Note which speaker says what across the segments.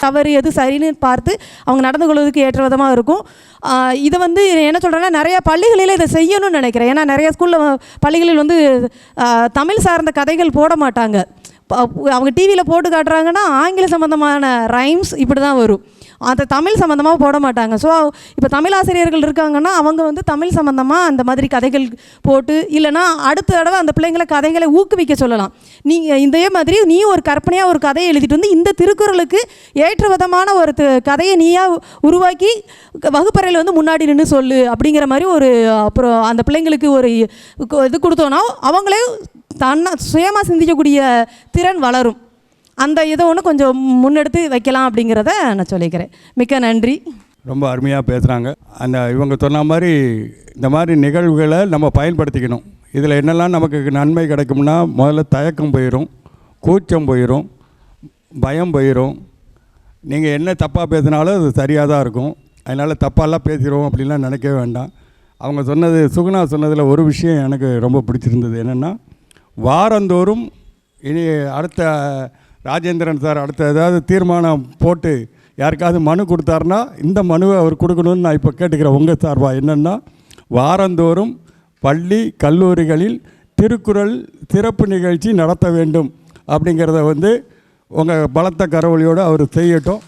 Speaker 1: தவறு எது சரின்னு பார்த்து அவங்க நடந்து கொள்வதற்கு ஏற்ற விதமாக இருக்கும். இதை வந்து என்ன சொல்கிறேன்னா, நிறையா பள்ளிகளில் இதை செய்யணும்னு நினைக்கிறேன். ஏன்னா நிறையா ஸ்கூலில் பள்ளிகளில் வந்து தமிழ் சார்ந்த கதைகள் போட மாட்டாங்க. அவங்க டிவியில் போட்டு காட்டுறாங்கன்னா ஆங்கில சம்மந்தமான ரைம்ஸ் இப்படி தான் வரும், அந்த தமிழ் சம்மந்தமாக போட மாட்டாங்க. ஸோ இப்போ தமிழ் ஆசிரியர்கள் இருக்காங்கன்னா அவங்க வந்து தமிழ் சம்மந்தமாக அந்த மாதிரி கதைகள் போட்டு, இல்லைனா அடுத்த தடவை அந்த பிள்ளைங்களை கதைகளை ஊக்குவிக்க சொல்லலாம். நீங்கள் இதே மாதிரி நீ ஒரு கற்பனையாக ஒரு கதையை எழுதிட்டு வந்து இந்த திருக்குறளுக்கு ஏற்ற விதமான ஒரு கதையை நீயாக உருவாக்கி வகுப்பறையில் வந்து முன்னாடி நின்று சொல்லு அப்படிங்கிற மாதிரி ஒரு அப்புறம் அந்த பிள்ளைங்களுக்கு ஒரு இது கொடுத்தோன்னா அவங்களே சுயமாக சிந்திக்கக்கூடிய திறன் வளரும். அந்த இதை ஒன்று கொஞ்சம் முன்னெடுத்து வைக்கலாம் அப்படிங்கிறத நான் சொல்லிக்கிறேன். மிக்க நன்றி.
Speaker 2: ரொம்ப அருமையாக பேசுகிறாங்க. இவங்க சொன்ன மாதிரி இந்த மாதிரி நிகழ்வுகளை நம்ம பயன்படுத்திக்கணும். இதில் என்னெல்லாம் நமக்கு நன்மை கிடைக்கும்னா, முதல்ல தயக்கம் போயிடும், கூச்சம் போயிடும், பயம் போயிடும். நீங்கள் என்ன தப்பாக பேசினாலும் அது சரியாக தான் இருக்கும். அதனால் தப்பாலாம் பேசிடுவோம் அப்படின்லாம் நினைக்கவே வேண்டாம். அவங்க சொன்னது, சுகுணா சொன்னதில் ஒரு விஷயம் எனக்கு ரொம்ப பிடிச்சிருந்தது. என்னென்னா, வாரந்தோறும் இனி அடுத்த ராஜேந்திரன் சார் அடுத்த ஏதாவது தீர்மானம் போட்டு யாருக்காவது மனு கொடுத்தாருன்னா இந்த மனுவை அவர் கொடுக்கணும்னு நான் இப்போ கேட்டுக்கிறேன் உங்கள் சார்பாக. என்னென்னா, வாரந்தோறும் பள்ளி கல்லூரிகளில் திருக்குறள் சிறப்பு நிகழ்ச்சி நடத்த வேண்டும் அப்படிங்கிறத வந்து உங்கள் பலத்த கரவொலியோடு அவர் செய்யட்டும்.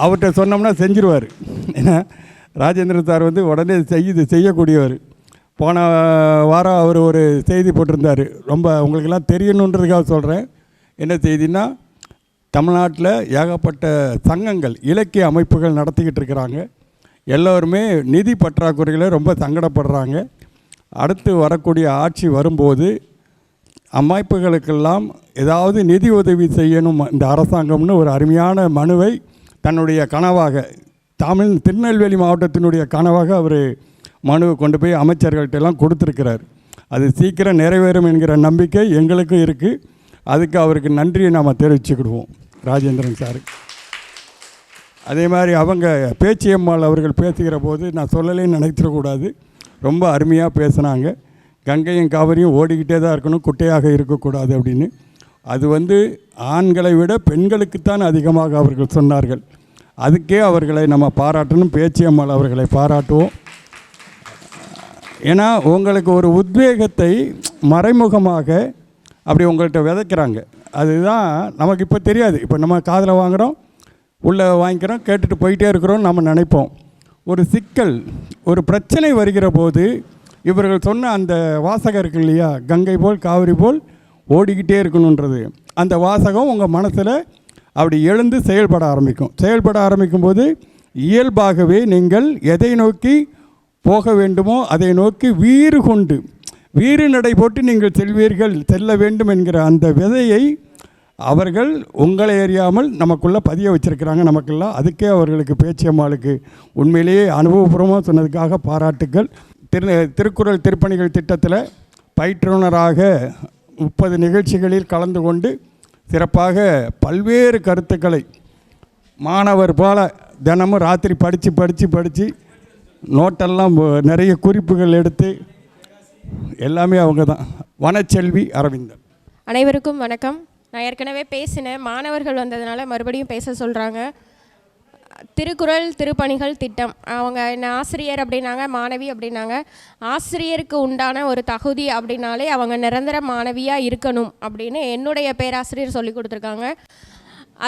Speaker 2: அவர்கிட்ட சொன்னோம்னா செஞ்சிருவார். ஏன்னா ராஜேந்திரன் சார் வந்து உடனே செய்யக்கூடியவர். போன வாரம் அவர் ஒரு செய்தி போட்டிருந்தார், ரொம்ப உங்களுக்கெல்லாம் தெரியணுன்றதுக்காக சொல்கிறேன். என்ன செய்தின்னா, தமிழ்நாட்டில் ஏகப்பட்ட சங்கங்கள் இலக்கிய அமைப்புகள் நடத்திக்கிட்டு இருக்கிறாங்க. எல்லோருமே நிதி பற்றாக்குறைகளை ரொம்ப சங்கடப்படுறாங்க. அடுத்து வரக்கூடிய ஆட்சி வரும்போது அமைப்புகளுக்கெல்லாம் ஏதாவது நிதி உதவி செய்யணும் இந்த அரசாங்கம்னு ஒரு அருமையான மனுவை தன்னுடைய கனவாக, திருநெல்வேலி மாவட்டத்தினுடைய கனவாக அவர் மனுவை கொண்டு போய் அமைச்சர்கள்ட்டெல்லாம் கொடுத்துருக்கிறார். அது சீக்கிரம் நிறைவேறும் என்கிற நம்பிக்கை எங்களுக்கும் இருக்குது. அதுக்கு அவருக்கு நன்றியை நாம் தெரிவிச்சுக்கிடுவோம் ராஜேந்திரன் சாருக்கு. அதே மாதிரி அவங்க பேச்சியம்மாள் அவர்கள் பேசுகிற போது நான் சொல்லலைன்னு நினைச்சிடக்கூடாது, ரொம்ப அருமையாக பேசுனாங்க. கங்கையும் காவிரியும் ஓடிக்கிட்டே தான் இருக்கணும், குட்டையாக இருக்கக்கூடாது அப்படின்னு. அது வந்து ஆண்களை விட பெண்களுக்குத்தான் அதிகமாக அவர்கள் சொன்னார்கள். அதுக்கே அவர்களை நம்ம பாராட்டணும், பேச்சியம்மாள் அவர்களை பாராட்டுவோம். ஏன்னா உங்களுக்கு ஒரு உத்வேகத்தை மறைமுகமாக அப்படி உங்கள்கிட்ட விதைக்கிறாங்க. அதுதான் நமக்கு இப்போ தெரியாது. இப்போ நம்ம காதில் வாங்குகிறோம், உள்ளே வாங்கிக்கிறோம், கேட்டுட்டு போயிட்டே இருக்கிறோம் நம்ம நினைப்போம். ஒரு சிக்கல், ஒரு பிரச்சனை வருகிற போது இவர்கள் சொன்ன அந்த வாசகம் இருக்கு இல்லையா, கங்கை போல் காவிரி போல் ஓடிக்கிட்டே இருக்கணுன்றது, அந்த வாசகம் உங்கள் மனசில் அப்படி எழுந்து செயல்பட ஆரம்பிக்கும் போது இயல்பாகவே நீங்கள் எதை நோக்கி போக வேண்டுமோ அதை நோக்கி வீறு நடை போட்டு நீங்கள் செல்ல வேண்டும் என்கிற அந்த விதையை அவர்கள் உங்களை அறியாமல் நமக்குள்ளே பதிய வச்சுருக்கிறாங்க நமக்கெல்லாம். அதுக்கே அவர்களுக்கு பேச்சியம்மாளுக்கு உண்மையிலேயே அனுபவபூர்வமாக சொன்னதுக்காக பாராட்டுக்கள். திருக்குறள் திருப்பணிகள் திட்டத்தில் பயிற்றுனராக 30 நிகழ்ச்சிகளில் கலந்து கொண்டு சிறப்பாக பல்வேறு கருத்துக்களை மாணவர் போல தினமும் ராத்திரி படித்து நோட்டெல்லாம் நிறைய குறிப்புகள் எடுத்து எல்லாமே அவங்க தான். வனச்செல்வி அரவிந்தன்.
Speaker 3: அனைவருக்கும் வணக்கம். நான் ஏற்கனவே பேசினேன், மாணவர்கள் வந்ததுனால மறுபடியும் பேச சொல்கிறாங்க. திருக்குறள் திருப்பணிகள் திட்டம், அவங்க என்ன ஆசிரியர் அப்படின்னாங்க, மாணவி அப்படின்னாங்க. ஆசிரியருக்கு உண்டான ஒரு தகுதி அப்படின்னாலே அவங்க நிரந்தர மாணவியாக இருக்கணும் அப்படின்னு என்னுடைய பேராசிரியர் சொல்லி கொடுத்துருக்காங்க.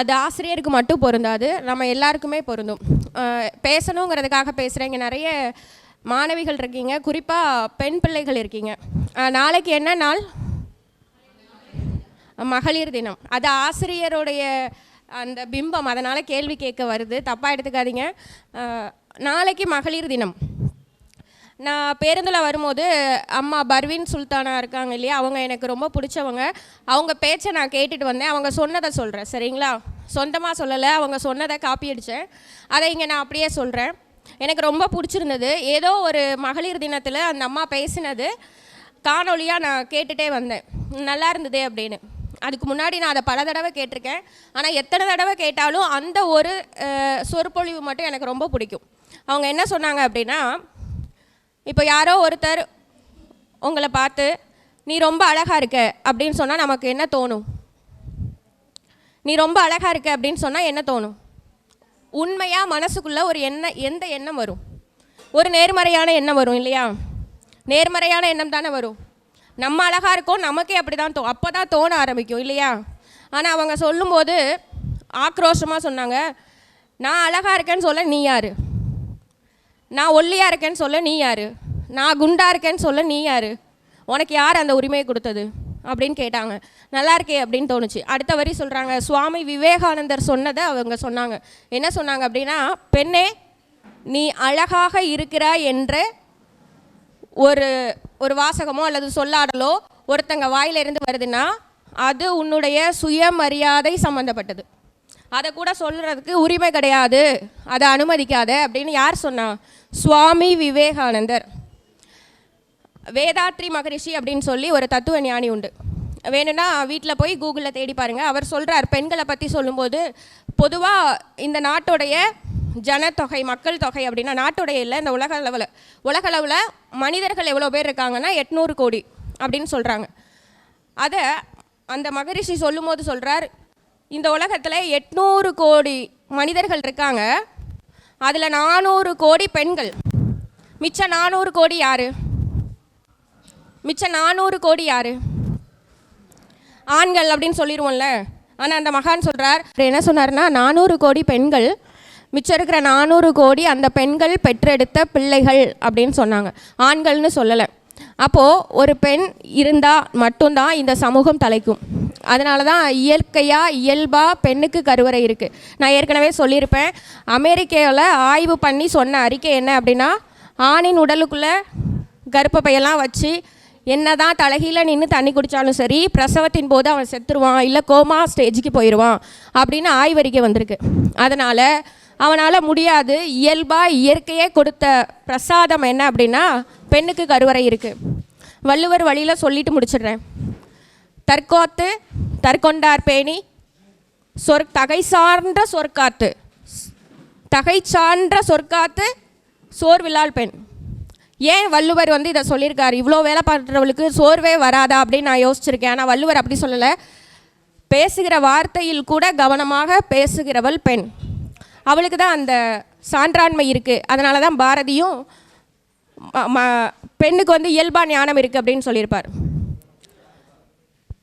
Speaker 3: அது ஆசிரியருக்கு மட்டும் பொருந்தாது, நம்ம எல்லாருக்குமே பொருந்தும். பேசணுங்கிறதுக்காக பேசுகிறேன். இங்கே நிறைய மாணவிகள் இருக்கீங்க, குறிப்பாக பெண் பிள்ளைகள் இருக்கீங்க. நாளைக்கு என்ன நாள்? மகளிர் தினம். அது ஆசிரியருடைய அந்த பிம்பம், அதனால் கேள்வி கேட்க வருது, தப்பாக எடுத்துக்காதீங்க. நாளைக்கு மகளிர் தினம். நான் பேருந்தில் வரும்போது அம்மா பர்வீன் சுல்தானா இருக்காங்க இல்லையா, அவங்க எனக்கு ரொம்ப பிடிச்சவங்க. அவங்க பேச்சை நான் கேட்டுட்டு வந்தேன். அவங்க சொன்னதை சொல்கிறேன், சரிங்களா? சொந்தமாக சொல்லலை, அவங்க சொன்னதை காப்பி அடித்தேன். அதை இங்கே நான் அப்படியே சொல்கிறேன். எனக்கு ரொம்ப பிடிச்சிருந்தது. ஏதோ ஒரு மகளிர் தினத்தில் அந்த அம்மா பேசினது காணொலியாக நான் கேட்டுகிட்டே வந்தேன், நல்லா இருந்ததே அப்படின்னு. அதுக்கு முன்னாடி நான் அதை பல தடவை கேட்டிருக்கேன். ஆனால் எத்தனை தடவை கேட்டாலும் அந்த ஒரு சொற்பொழிவு மட்டும் எனக்கு ரொம்ப பிடிக்கும். அவங்க என்ன சொன்னாங்க அப்படின்னா, இப்போ யாரோ ஒருத்தர் உங்களை பார்த்து நீ ரொம்ப அழகாக இருக்க அப்படின்னு சொன்னால் நமக்கு என்ன தோணும்? நீ ரொம்ப அழகாக இருக்க அப்படின்னு சொன்னால் என்ன தோணும்? உண்மையாக மனசுக்குள்ளே ஒரு எந்த எண்ணம் வரும்? ஒரு நேர்மறையான எண்ணம் வரும் இல்லையா? நேர்மறையான எண்ணம் தானே வரும். நம்ம அழகாக இருக்கோம், நமக்கே அப்படி தான் அப்போ தான் தோண ஆரம்பிக்கும் இல்லையா? ஆனால் அவங்க சொல்லும்போது ஆக்ரோஷமாக சொன்னாங்க, நான் அழகாக இருக்கேன்னு சொல்ல நீ யார்? நான் ஒல்லியாக இருக்கேன்னு சொல்ல நீ யார்? நான் குண்டாக இருக்கேன்னு சொல்ல நீ யார்? உனக்கு யார் அந்த உரிமையை கொடுத்தது அப்படின்னு கேட்டாங்க. நல்லா இருக்கே அப்படின்னு தோணுச்சு. அடுத்த வரி சொல்கிறாங்க, சுவாமி விவேகானந்தர் சொன்னதை அவங்க சொன்னாங்க. என்ன சொன்னாங்க அப்படின்னா, பெண்ணே நீ அழகாக இருக்கிறாய் என்ற ஒரு வாசகமோ அல்லது சொல்லாடலோ ஒருத்தங்க வாயிலிருந்து வருதுன்னா அது உன்னுடைய சுயமரியாதை சம்மந்தப்பட்டது. அதை கூட சொல்கிறதுக்கு உரிமை கிடையாது, அதை அனுமதிக்காத அப்படின்னு யார் சொன்னா? சுவாமி விவேகானந்தர். வேதாத்ரி மகரிஷி அப்படின்னு சொல்லி ஒரு தத்துவ ஞானி உண்டு. வேணும்னா வீட்டில் போய் கூகுளில் தேடி பாருங்கள். அவர் சொல்கிறார், பெண்களை பற்றி சொல்லும்போது பொதுவாக இந்த நாட்டுடைய ஜனத்தொகை, மக்கள் தொகை அப்படின்னா நாட்டுடைய இல்லை, இந்த உலகளவில் மனிதர்கள் எவ்வளோ பேர் இருக்காங்கன்னா 800 கோடி அப்படின்னு சொல்கிறாங்க. அதை அந்த மகரிஷி சொல்லும்போது சொல்கிறார், இந்த உலகத்தில் 800 கோடி மனிதர்கள் இருக்காங்க, அதில் 400 கோடி பெண்கள். மிச்சம் 400 கோடி யார்? மிச்சம் 400 கோடி யார்? ஆண்கள் அப்படின்னு சொல்லிடுவோம்ல. ஆனால் அந்த மகான் சொல்கிறார், என்ன சொன்னார்னா, 400 கோடி பெண்கள், மிச்சம் இருக்கிற 400 கோடி அந்த பெண்கள் பெற்றெடுத்த பிள்ளைகள் அப்படின்னு சொன்னாங்க, ஆண்கள்னு சொல்லலை. அப்போது ஒரு பெண் இருந்தால் மட்டும்தான் இந்த சமூகம் தலைக்கும். அதனால தான் இயல்பாக பெண்ணுக்கு கருவறை இருக்குது. நான் ஏற்கனவே சொல்லியிருப்பேன், அமெரிக்காவில் ஆய்வு பண்ணி சொன்ன அறிக்கை என்ன அப்படின்னா, ஆணின் உடலுக்குள்ளே கர்ப்பப்பையெல்லாம் வச்சு என்ன தான் தலைகீழ நின்று தண்ணி குடித்தாலும் சரி, பிரசவத்தின் போது அவன் செத்துருவான், இல்லை கோமா ஸ்டேஜுக்கு போயிடுவான் அப்படின்னு ஆய்வறிக்கை வந்திருக்கு. அதனால் அவனால் முடியாது. இயற்கையே கொடுத்த பிரசாதம் என்ன அப்படின்னா, பெண்ணுக்கு கருவறை இருக்குது. வள்ளுவர் வழியில் சொல்லிட்டு முடிச்சிடுறேன். தற்கோத்து தற்கொண்டார் பேணி தகை சார்ந்த சொற்காத்து, தகை சான்ற சொற்காத்து சோர்வில்லால் பெண். ஏன் வள்ளுவர் இதை சொல்லியிருக்காரு? இவ்வளோ வேலை பண்ணுறவளுக்கு சோர்வே வராதா அப்படின்னு நான் யோசிச்சிருக்கேன். ஆனால் வள்ளுவர் அப்படி சொல்லலை. பேசுகிற வார்த்தையில் கூட கவனமாக பேசுகிறவள் பெண், அவளுக்கு தான் அந்த சான்றாண்மை இருக்குது. அதனால தான் பாரதியும் பெண்ணுக்கு இயல்பாக ஞானம் இருக்குது அப்படின்னு சொல்லியிருப்பார்.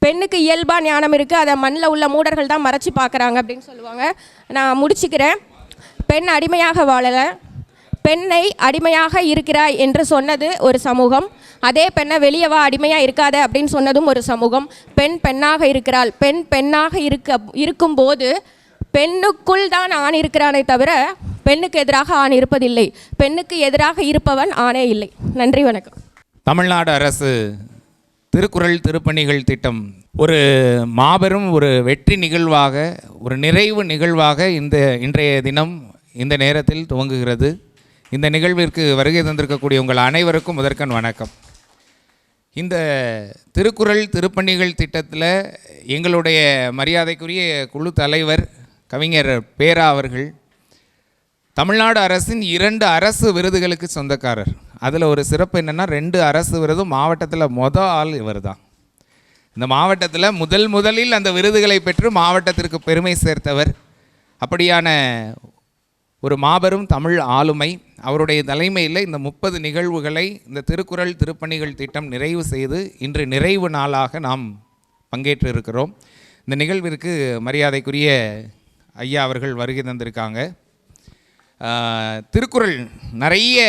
Speaker 3: பெண்ணுக்கு இயல்பாக ஞானம் இருக்குது, அதை மண்ணில் உள்ள மூடர்கள் தான் மறைச்சி பார்க்குறாங்க அப்படின்னு சொல்லுவாங்க. நான் முடிச்சுக்கிறேன். பெண் அடிமையாக வாழலை, பெண்ணை அடிமையாக இருக்கிறாய் என்று சொன்னது ஒரு சமூகம். அதே பெண்ணை வெளியவா அடிமையாக இருக்காத அப்படின்னு சொன்னதும் ஒரு சமூகம். பெண் பெண்ணாக இருக்கிறாள். பெண் பெண்ணாக இருக்கும்போது பெண்ணுக்குள் தான் ஆண் இருக்கிறானே தவிர பெண்ணுக்கு எதிராக ஆண் இருப்பதில்லை. பெண்ணுக்கு எதிராக இருப்பவன் ஆணே இல்லை. நன்றி, வணக்கம்.
Speaker 4: தமிழ்நாடு அரசு திருக்குறள் திருப்பணிகள் திட்டம் ஒரு மாபெரும் ஒரு வெற்றி நிகழ்வாக, ஒரு நிறைவு நிகழ்வாக இன்றைய தினம் இந்த நேரத்தில் துவங்குகிறது. இந்த நிகழ்விற்கு வருகை தந்திருக்கக்கூடிய உங்கள் அனைவருக்கும் முதற்கண் வணக்கம். இந்த திருக்குறள் திருப்பணிகள் திட்டத்தில் எங்களுடைய மரியாதைக்குரிய குழு தலைவர் கவிஞர் பேரா அவர்கள் தமிழ்நாடு அரசின் 2 அரசு விருதுகளுக்கு சொந்தக்காரர். அதில் ஒரு சிறப்பு என்னென்னா, 2 அரசு விருதும் மாவட்டத்தில் ஆள் இவர் தான். இந்த மாவட்டத்தில் முதலில் அந்த விருதுகளை பெற்று மாவட்டத்திற்கு பெருமை சேர்த்தவர். அப்படியான ஒரு மாபெரும் தமிழ் ஆளுமை. அவருடைய தலைமையில் இந்த 30 நிகழ்வுகளை இந்த திருக்குறள் திருப்பணிகள் திட்டம் நிறைவு செய்து இன்று நிறைவு நாளாக நாம் பங்கேற்று இருக்கிறோம். இந்த நிகழ்விற்கு மரியாதைக்குரிய ஐயா அவர்கள் வருகை தந்திருக்காங்க. திருக்குறள் நிறைய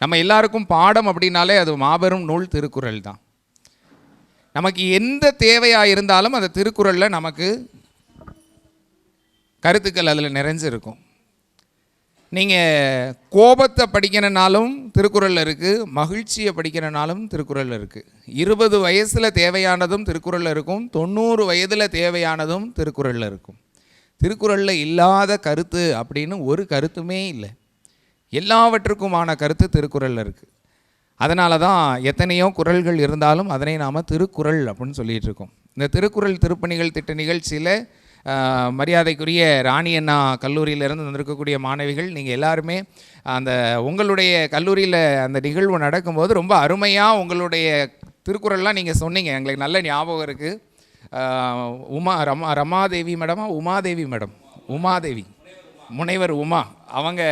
Speaker 4: நம்ம எல்லாருக்கும் பாடம் அப்படின்னாலே அது மாபெரும் நூல் திருக்குறள் தான். நமக்கு எந்த தேவையாக இருந்தாலும் அந்த திருக்குறளில் நமக்கு கருத்துக்கள் அதில் நிறைஞ்சிருக்கும். நீங்கள் கோபத்தை படிக்கணுன்னாலும் திருக்குறளில் இருக்குது, மகிழ்ச்சியை படிக்கணுன்னாலும் திருக்குறளில் இருக்குது. 20 வயசில் தேவையானதும் திருக்குறளில் இருக்கும், 90 வயதில் தேவையானதும் திருக்குறளில் இருக்கும். திருக்குறளில் இல்லாத கருத்து அப்படின்னு ஒரு கருத்துமே இல்லை. எல்லாவற்றுக்குமான கருத்து திருக்குறளில் இருக்குது. அதனால தான் எத்தனையோ குறள்கள் இருந்தாலும் அதனை நாம் திருக்குறள் அப்படின்னு சொல்லிகிட்டு இருக்கோம். இந்த திருக்குறள் திருப்பணிகள் திட்ட நிகழ்ச்சியில் மரியாதைக்குரிய ராணி அண்ணா கல்லூரியிலேருந்து வந்திருக்கக்கூடிய மாணவிகள், நீங்கள் எல்லாருமே அந்த உங்களுடைய கல்லூரியில் அந்த நிகழ்வு நடக்கும்போது ரொம்ப அருமையாக உங்களுடைய திருக்குறள்லாம் நீங்கள் சொன்னீங்க. எங்களுக்கு நல்ல ஞாபகம் இருக்குது. ரமாதேவி மேடமா உமாதேவி மேடம், உமாதேவி, முனைவர் உமா, அவங்க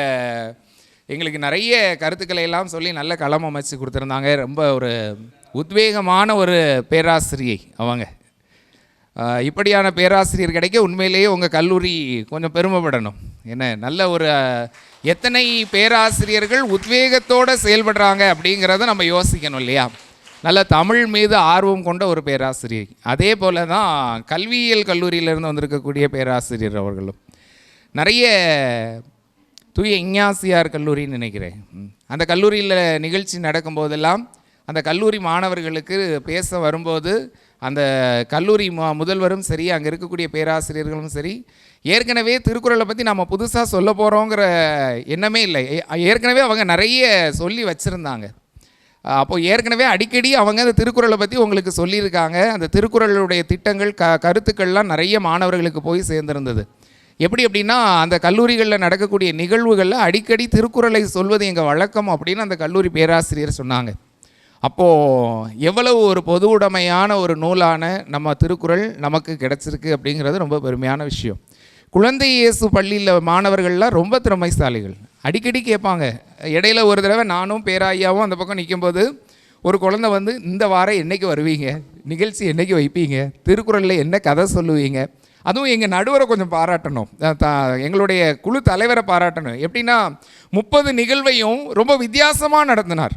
Speaker 4: எங்களுக்கு நிறைய கருத்துக்களை எல்லாம் சொல்லி நல்ல களம் அமைச்சு கொடுத்துருந்தாங்க. ரொம்ப ஒரு உத்வேகமான ஒரு பேராசிரியை அவங்க. இப்படியான பேராசிரியர் கிடைக்க உண்மையிலேயே உங்கள் கல்லூரி கொஞ்சம் பெருமைப்படணும். என்ன நல்ல ஒரு எத்தனை பேராசிரியர்கள் உத்வேகத்தோடு செயல்படுறாங்க அப்படிங்கிறத நம்ம யோசிக்கணும் இல்லையா? நல்ல தமிழ் மீது ஆர்வம் கொண்ட ஒரு பேராசிரியர். அதே போல் தான் கல்வியியல் கல்லூரியிலேருந்து வந்திருக்கக்கூடிய பேராசிரியர் அவர்களும். நிறைய தூய இஞ்ஞாசியார் கல்லூரின்னு நினைக்கிறேன். அந்த கல்லூரியில் நிகழ்ச்சி நடக்கும்போதெல்லாம் அந்த கல்லூரி மாணவர்களுக்கு பேச வரும்போது அந்த கல்லூரி முதல்வரும் சரி, அங்கே இருக்கக்கூடிய பேராசிரியர்களும் சரி, ஏற்கனவே திருக்குறளை பற்றி நம்ம புதுசாக சொல்ல போகிறோங்கிற எண்ணமே இல்லை. ஏற்கனவே அவங்க நிறைய சொல்லி வச்சுருந்தாங்க. அப்போது ஏற்கனவே அடிக்கடி அவங்க அந்த திருக்குறளை பற்றி உங்களுக்கு சொல்லியிருக்காங்க. அந்த திருக்குறளுடைய திட்டங்கள் கருத்துக்கள்லாம் நிறைய மாணவர்களுக்கு போய் சேர்ந்துருந்தது. எப்படி அப்படின்னா, அந்த கல்லூரிகளில் நடக்கக்கூடிய நிகழ்வுகளில் அடிக்கடி திருக்குறளை சொல்வது எங்கள் வழக்கம் அப்படின்னு அந்த கல்லூரி பேராசிரியர் சொன்னாங்க. அப்போது எவ்வளவு ஒரு பொது உடைமையான ஒரு நூலான நம்ம திருக்குறள் நமக்கு கிடச்சிருக்கு அப்படிங்கிறது ரொம்ப பெருமையான விஷயம். குழந்தை இயேசு பள்ளியில் மாணவர்கள்லாம் ரொம்ப திறமைசாலிகள். அடிக்கடி கேட்பாங்க. இடையில ஒரு தடவை நானும் பேராயாவும் அந்த பக்கம் நிற்கும்போது ஒரு குழந்தை வந்து, இந்த வாரம் என்றைக்கு வருவீங்க, நிகழ்ச்சி என்றைக்கு வைப்பீங்க, திருக்குறளில் என்ன கதை சொல்லுவீங்க, அதுவும் எங்கள் நடுவரை கொஞ்சம் பாராட்டணும், எங்களுடைய குழு தலைவரை பாராட்டணும். எப்படின்னா 30 நிகழ்வையும் ரொம்ப வித்தியாசமாக நடத்தினார்.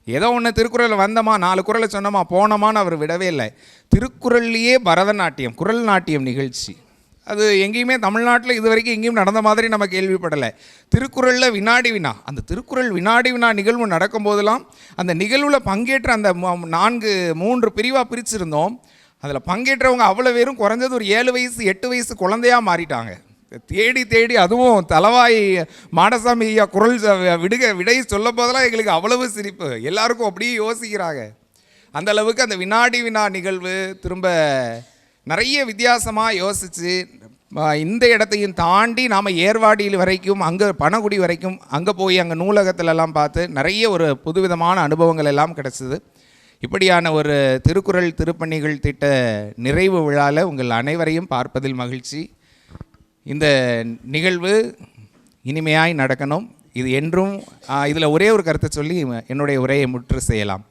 Speaker 4: ஏதோ ஒன்று திருக்குறளில் வந்தோமா, 4 குறளை சொன்னோமா, போனோமான்னு அவர் விடவே இல்லை. திருக்குறள்லேயே பரதநாட்டியம், குறள் நாட்டியம் நிகழ்ச்சி, அது எங்கேயுமே தமிழ்நாட்டில் இது வரைக்கும் எங்கேயும் நடந்த மாதிரி நம்ம கேள்விப்படலை. திருக்குறளில் வினாடி வினா, அந்த திருக்குறள் வினாடி வினா நிகழ்வு நடக்கும்போதெல்லாம் அந்த நிகழ்வில் பங்கேற்ற அந்த 3 பிரிவாக பிரிச்சிருந்தோம். அதில் பங்கேற்றவங்க அவ்வளோ பேரும் குறைஞ்சது ஒரு 7 வயசு 8 வயசு குழந்தையாக மாறிட்டாங்க. தேடி அதுவும் தலவாய் மாடசாமி ஐயா குரல் விடை சொல்ல போதெல்லாம் எங்களுக்கு அவ்வளவு சிரிப்பு. எல்லாருக்கும் அப்படியே யோசிக்கிறாங்க. அந்த அளவுக்கு அந்த வினாடி வினா நிகழ்வு திரும்ப நிறைய வித்தியாசமாக யோசித்து, இந்த இடத்தையும் தாண்டி நாம் ஏர்வாடியில் வரைக்கும், அங்கே பனகுடி வரைக்கும் அங்கே போய் அங்கே நூலகத்திலெல்லாம் பார்த்து நிறைய ஒரு புதுவிதமான அனுபவங்கள் எல்லாம் கிடச்சிது. இப்படியான ஒரு திருக்குறள் திருப்பணிகள் திட்ட நிறைவு விழாவில் உங்கள் அனைவரையும் பார்ப்பதில் மகிழ்ச்சி. இந்த நிகழ்வு இனிமையாய் நடக்கணும். இது என்றும் இதில் ஒரே ஒரு கருத்தை சொல்லி என்னுடைய உரையை முற்று செய்யலாம்.